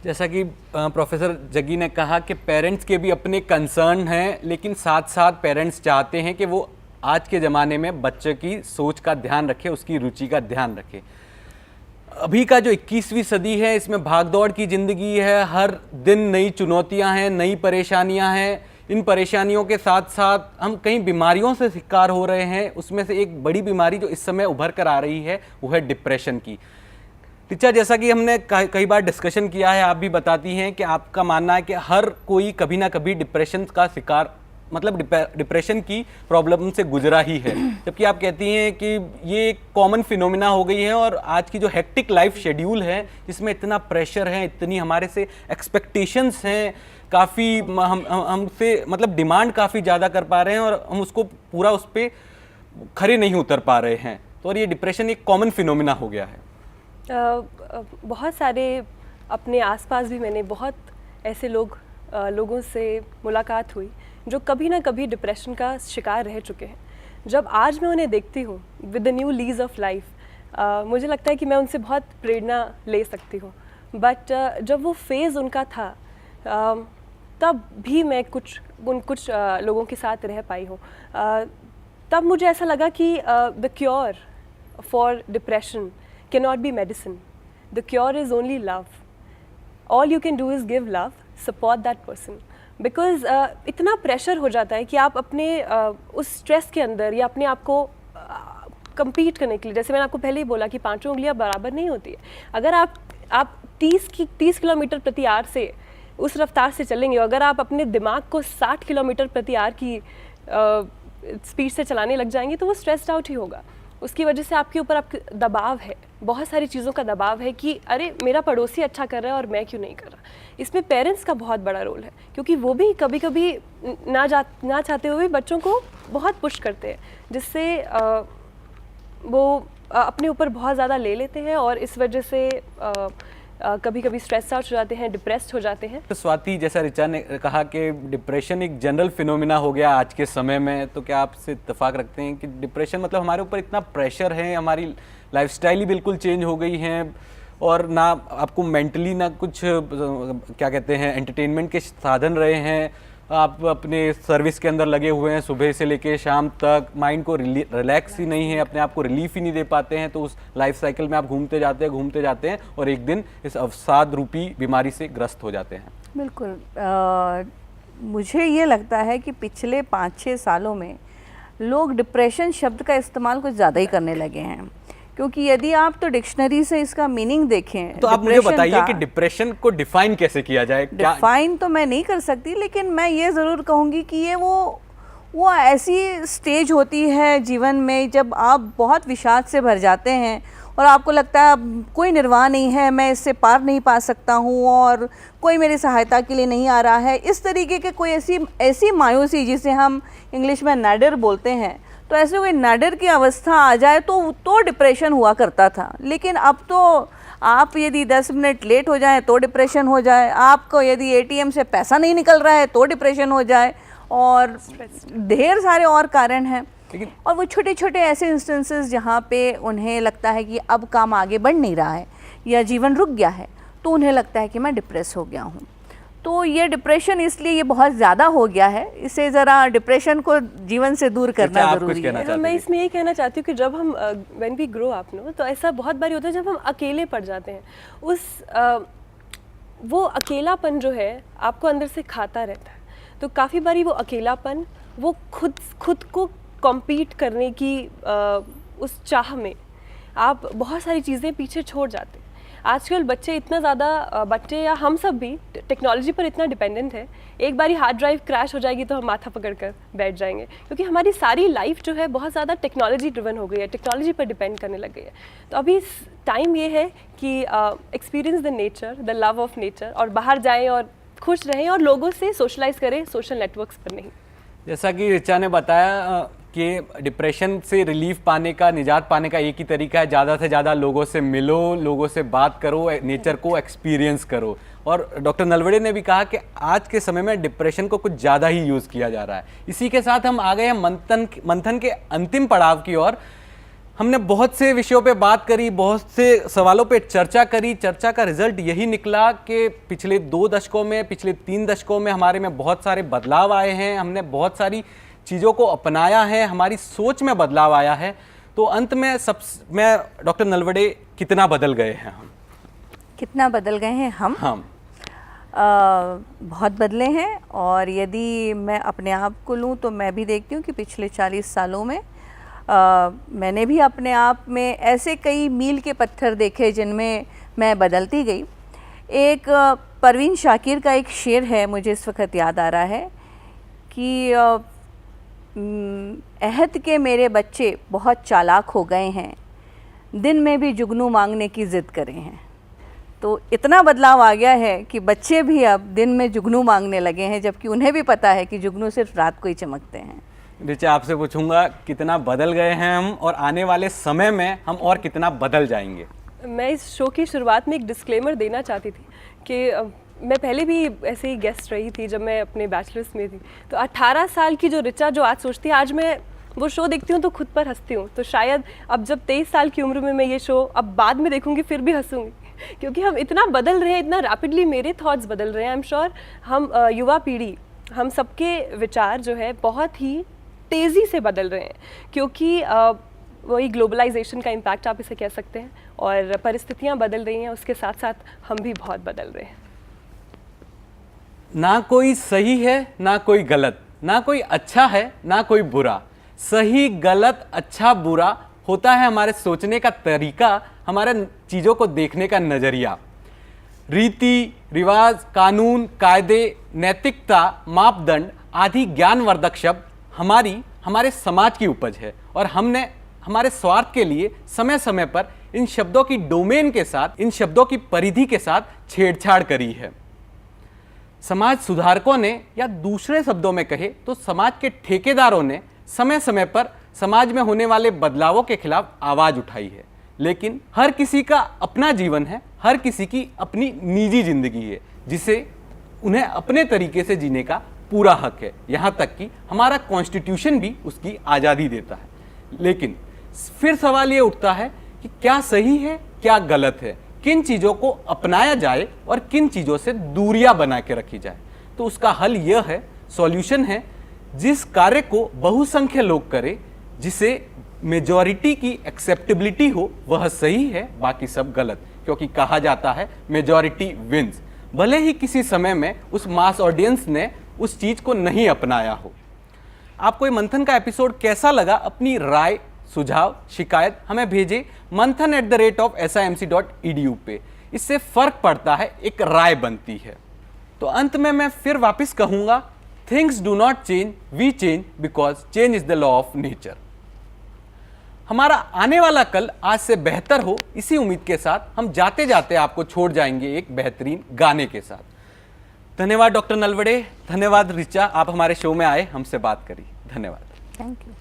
जैसा कि प्रोफेसर जग्गी ने कहा कि पेरेंट्स के भी अपने कंसर्न हैं, लेकिन साथ साथ पेरेंट्स चाहते हैं कि वो आज के ज़माने में बच्चे की सोच का ध्यान रखे, उसकी रुचि का ध्यान रखे। अभी का जो 21वीं सदी है, इसमें भागदौड़ की ज़िंदगी है, हर दिन नई चुनौतियां हैं, नई परेशानियां हैं। इन परेशानियों के साथ साथ हम कई बीमारियों से शिकार हो रहे हैं। उसमें से एक बड़ी बीमारी जो इस समय उभर कर आ रही है वो है डिप्रेशन की। टीचर, जैसा कि हमने कई बार डिस्कशन किया है, आप भी बताती हैं कि आपका मानना है कि हर कोई कभी ना कभी डिप्रेशन का शिकार, मतलब डिप्रेशन की प्रॉब्लम से गुजरा ही है, जबकि आप कहती हैं कि ये एक कॉमन फिनोमिना हो गई है। और आज की जो हेक्टिक लाइफ शेड्यूल है, जिसमें इतना प्रेशर है, इतनी हमारे से एक्सपेक्टेशंस हैं, काफ़ी हमसे मतलब डिमांड काफ़ी ज़्यादा कर पा रहे हैं और हम उसको पूरा उस पर खरे नहीं उतर पा रहे हैं। तो और ये डिप्रेशन एक कॉमन फिनोमिना हो गया है। बहुत सारे अपने आसपास भी मैंने बहुत ऐसे लोगों से मुलाकात हुई जो कभी ना कभी डिप्रेशन का शिकार रह चुके हैं। जब आज मैं उन्हें देखती हूँ with the new lease of life, मुझे लगता है कि मैं उनसे बहुत प्रेरणा ले सकती हूँ। बट जब वो फेज़ उनका था, तब भी मैं कुछ लोगों के साथ रह पाई हूँ। तब मुझे ऐसा लगा कि the cure for depression cannot be medicine. The cure is only love. All you can do is give love, support that person. Because इतना प्रेशर हो जाता है कि आप अपने उस स्ट्रेस के अंदर या अपने आप को compete करने के लिए, जैसे मैंने आपको पहले ही बोला कि पांचों उंगलियां बराबर नहीं होती है। अगर आप 30 किलोमीटर प्रति आवर से उस रफ्तार से चलेंगे, अगर आप अपने दिमाग को 60 किलोमीटर प्रति आवर की स्पीड से चलाने लग जाएंगे तो वो स्ट्रेस्ड आउट ही होगा। उसकी वजह से आपके ऊपर दबाव है, बहुत सारी चीज़ों का दबाव है कि अरे मेरा पड़ोसी अच्छा कर रहा है और मैं क्यों नहीं कर रहा। इसमें पेरेंट्स का बहुत बड़ा रोल है, क्योंकि वो भी कभी कभी ना चाहते हुए बच्चों को बहुत पुश करते हैं, जिससे वो अपने ऊपर बहुत ज़्यादा ले लेते हैं और इस वजह से कभी कभी स्ट्रेस आउट हो जाते हैं, डिप्रेस्ड हो जाते हैं। तो स्वाति, जैसा ऋचा ने कहा कि डिप्रेशन एक जनरल फिनोमिना हो गया आज के समय में, तो क्या आपसे इत्तेफाक रखते हैं कि डिप्रेशन मतलब हमारे ऊपर इतना प्रेशर है, हमारी लाइफस्टाइल ही बिल्कुल चेंज हो गई है और ना आपको मेंटली ना कुछ क्या कहते हैं एंटरटेनमेंट के साधन रहे हैं, आप अपने सर्विस के अंदर लगे हुए हैं सुबह से लेके शाम तक, माइंड को रिलैक्स ही नहीं है, अपने आप को रिलीफ ही नहीं दे पाते हैं, तो उस लाइफ साइकिल में आप घूमते जाते हैं और एक दिन इस अवसाद रूपी बीमारी से ग्रस्त हो जाते हैं। बिल्कुल। मुझे ये लगता है कि पिछले 5-6 सालों में लोग डिप्रेशन शब्द का इस्तेमाल कुछ ज़्यादा ही करने लगे हैं, क्योंकि यदि आप तो डिक्शनरी से इसका मीनिंग देखें तो आप मुझे बताइए कि डिप्रेशन को डिफाइन कैसे किया जाए। डिफाइन तो मैं नहीं कर सकती, लेकिन मैं ये ज़रूर कहूँगी कि ये वो ऐसी स्टेज होती है जीवन में जब आप बहुत विषाद से भर जाते हैं और आपको लगता है अब कोई निर्वाह नहीं है, मैं इससे पार नहीं पा सकता हूँ और कोई मेरी सहायता के लिए नहीं आ रहा है। इस तरीके के कोई ऐसी मायूसी जिसे हम इंग्लिश में नैडर बोलते हैं, तो ऐसे कोई नैडर की अवस्था आ जाए तो डिप्रेशन हुआ करता था। लेकिन अब तो आप यदि 10 मिनट लेट हो जाए तो डिप्रेशन हो जाए, आपको यदि ATM से पैसा नहीं निकल रहा है तो डिप्रेशन हो जाए, और ढेर सारे और कारण हैं। और वो छोटे छोटे ऐसे इंस्टेंसेस जहाँ पे उन्हें लगता है कि अब काम आगे बढ़ नहीं रहा है या जीवन रुक गया है, तो उन्हें लगता है कि मैं डिप्रेस हो गया हूँ। तो ये डिप्रेशन इसलिए ये बहुत ज़्यादा हो गया है, इसे ज़रा डिप्रेशन को जीवन से दूर करना ज़रूरी है। मैं इसमें ये कहना चाहती हूँ कि जब हम when we grow up no, तो ऐसा बहुत बारी होता है जब हम अकेले पड़ जाते हैं, वो अकेलापन जो है आपको अंदर से खाता रहता है। तो काफ़ी बारी वो अकेलापन, वो खुद को कॉम्पीट करने की उस चाह में आप बहुत सारी चीज़ें पीछे छोड़ जाते हैं। आजकल बच्चे इतना ज़्यादा, बच्चे या हम सब भी टेक्नोलॉजी पर इतना डिपेंडेंट है, एक बारी हार्ड ड्राइव क्रैश हो जाएगी तो हम माथा पकड़ कर बैठ जाएंगे, क्योंकि हमारी सारी लाइफ जो है बहुत ज़्यादा टेक्नोलॉजी ड्रिवन हो गई है, टेक्नोलॉजी पर डिपेंड करने लग गई है। तो अभी टाइम ये है कि experience the nature, the love of nature, और बाहर जाएँ और खुश रहें और लोगों से सोशलाइज करें, सोशल नेटवर्क्स पर नहीं। जैसा कि ऋचा ने बताया कि डिप्रेशन से रिलीफ पाने का, निजात पाने का एक ही तरीका है, ज़्यादा से ज़्यादा लोगों से मिलो, लोगों से बात करो, नेचर को एक्सपीरियंस करो। और डॉक्टर नलवड़े ने भी कहा कि आज के समय में डिप्रेशन को कुछ ज़्यादा ही यूज़ किया जा रहा है। इसी के साथ हम आ गए हैं मंथन के अंतिम पड़ाव की ओर। हमने बहुत से विषयों पे बात करी, बहुत से सवालों पे चर्चा करी। चर्चा का रिजल्ट यही निकला कि पिछले 2 दशकों में, पिछले 3 दशकों में हमारे में बहुत सारे बदलाव आए हैं। हमने बहुत सारी चीज़ों को अपनाया है, हमारी सोच में बदलाव आया है। तो अंत में मैं डॉक्टर नलवड़े, कितना बदल गए हैं हम? कितना बदल गए हैं हम? बहुत बदले हैं। और यदि मैं अपने आप को लूँ तो मैं भी देखती हूँ कि पिछले 40 सालों में मैंने भी अपने आप में ऐसे कई मील के पत्थर देखे जिनमें मैं बदलती गई। एक परवीन शाकिर का एक शेर है, मुझे इस वक्त याद आ रहा है कि अहद के मेरे बच्चे बहुत चालाक हो गए हैं, दिन में भी जुगनू मांगने की ज़िद करे हैं। तो इतना बदलाव आ गया है कि बच्चे भी अब दिन में जुगनू मांगने लगे हैं, जबकि उन्हें भी पता है कि जुगनू सिर्फ रात को ही चमकते हैं। रिचा, आपसे पूछूंगा कितना बदल गए हैं हम, और आने वाले समय में हम और कितना बदल जाएंगे? मैं इस शो की शुरुआत में एक डिस्क्लेमर देना चाहती थी कि मैं पहले भी ऐसे ही गेस्ट रही थी जब मैं अपने बैचलर्स में थी। तो 18 साल की जो रिचा जो आज सोचती है, आज मैं वो शो देखती हूँ तो खुद पर हंसती हूँ। तो शायद अब जब 23 साल की उम्र में मैं ये शो अब बाद में देखूँगी फिर भी हंसूँगी, क्योंकि हम इतना बदल रहे हैं, इतना रैपिडली मेरे थॉट्स बदल रहे हैं। आई एम श्योर हम युवा पीढ़ी, हम सबके विचार जो है बहुत ही तेज़ी से बदल रहे हैं, क्योंकि वही ग्लोबलाइजेशन का इम्पैक्ट आप इसे कह सकते हैं, और परिस्थितियाँ बदल रही हैं, उसके साथ साथ हम भी बहुत बदल रहे हैं। ना कोई सही है ना कोई गलत, ना कोई अच्छा है ना कोई बुरा। सही गलत अच्छा बुरा होता है हमारे सोचने का तरीका, हमारे चीज़ों को देखने का नज़रिया। रीति रिवाज, कानून, कायदे, नैतिकता, मापदंड आदि ज्ञानवर्धक शब्द हमारे समाज की उपज है, और हमने हमारे स्वार्थ के लिए समय समय पर इन शब्दों की डोमेन के साथ, इन शब्दों की परिधि के साथ छेड़छाड़ करी है। समाज सुधारकों ने, या दूसरे शब्दों में कहे तो समाज के ठेकेदारों ने समय समय पर समाज में होने वाले बदलावों के खिलाफ आवाज़ उठाई है। लेकिन हर किसी का अपना जीवन है, हर किसी की अपनी निजी जिंदगी है, जिसे उन्हें अपने तरीके से जीने का पूरा हक है। यहाँ तक कि हमारा कॉन्स्टिट्यूशन भी उसकी आज़ादी देता है। लेकिन फिर सवाल ये उठता है कि क्या सही है, क्या गलत है, किन चीज़ों को अपनाया जाए और किन चीज़ों से दूरियां बना के रखी जाए। तो उसका हल यह है, सॉल्यूशन है, जिस कार्य को बहुसंख्य लोग करें, जिसे मेजॉरिटी की एक्सेप्टेबिलिटी हो, वह सही है, बाकी सब गलत। क्योंकि कहा जाता है मेजॉरिटी विंस। भले ही किसी समय में उस मास ऑडियंस ने उस चीज़ को नहीं अपनाया हो। आपको ये मंथन का एपिसोड कैसा लगा? अपनी राय, सुझाव, शिकायत हमें भेजें manthan@simc.edu पे। इससे फ़र्क पड़ता है, एक राय बनती है। तो अंत में मैं फिर वापस कहूँगा, things do not change, we change because change is the law of nature. हमारा आने वाला कल आज से बेहतर हो, इसी उम्मीद के साथ हम जाते जाते आपको छोड़ जाएंगे एक बेहतरीन गाने के साथ। धन्यवाद डॉक्टर नलवड़े, धन्यवाद रिचा, आप हमारे शो में आए, हमसे बात करी। धन्यवाद। Thank you.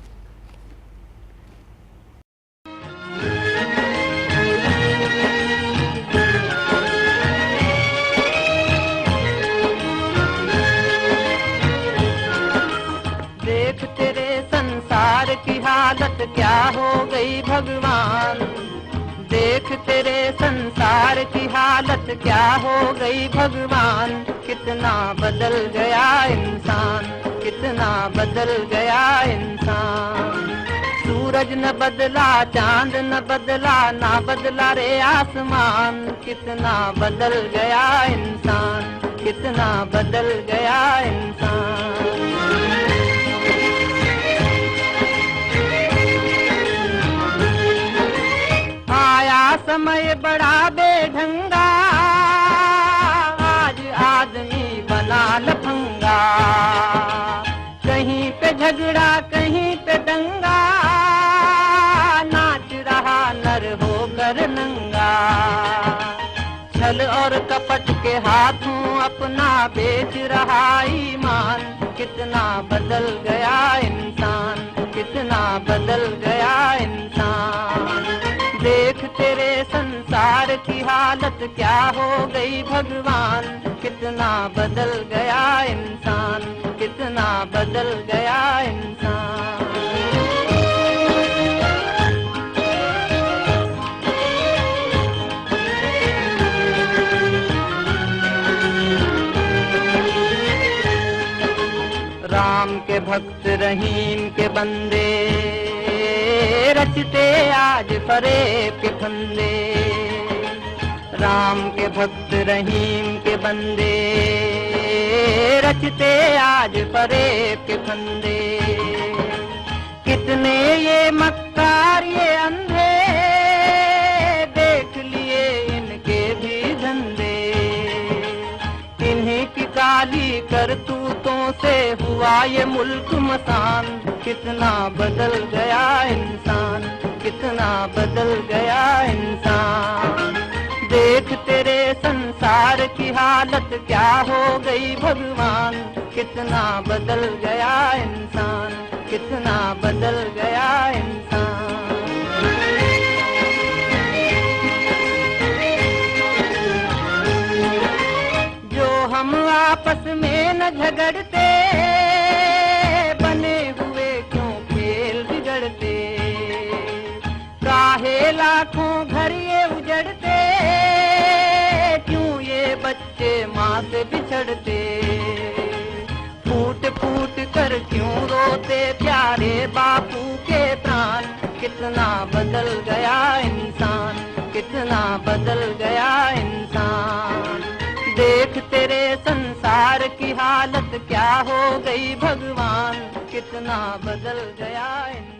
देख तेरे संसार की हालत क्या हो गई भगवान, देख तेरे संसार की हालत क्या हो गई भगवान। कितना बदल गया इंसान, कितना बदल गया इंसान। सूरज न बदला, चांद न बदला, ना बदला रे आसमान। कितना बदल गया इंसान, कितना बदल गया इंसान। आया समय बड़ा बेढंगा, आज आदमी बना लफंगा। कहीं पे झगड़ा कहीं पे दंगा, नाच रहा नर होकर नंगा। छल और कपट के हाथों अपना बेच रहा ईमान। कितना बदल गया इंसान, कितना बदल गया इंसान। देख तेरे संसार की हालत क्या हो गई भगवान। कितना बदल गया इंसान, कितना बदल गया इंसान। भक्त रहीम के बंदे रचते आज फरेब के फंदे। राम के भक्त रहीम के बंदे रचते आज फरेब के फंदे। कितने ये मक्कार ये अंधे देख लिए इनके भी धंधे। इन्हीं की काली करतूतों से हुआ ये मुल्क मसान। कितना बदल गया इंसान, कितना बदल गया इंसान। देख तेरे संसार की हालत क्या हो गई भगवान। कितना बदल गया इंसान, कितना बदल गया इंसान। जो हम आपस में न झगड़ते बने हुए क्यों खेल बिगड़ते। काहे लाखों घर ये उजड़ते क्यों ये बच्चे माँ से बिछड़ते। फूट फूट कर क्यों रोते प्यारे बापू के प्राण। कितना बदल गया इंसान, कितना बदल गया इंसान। देख तेरे संसार की हालत क्या हो गई भगवान। कितना बदल गया इंसान।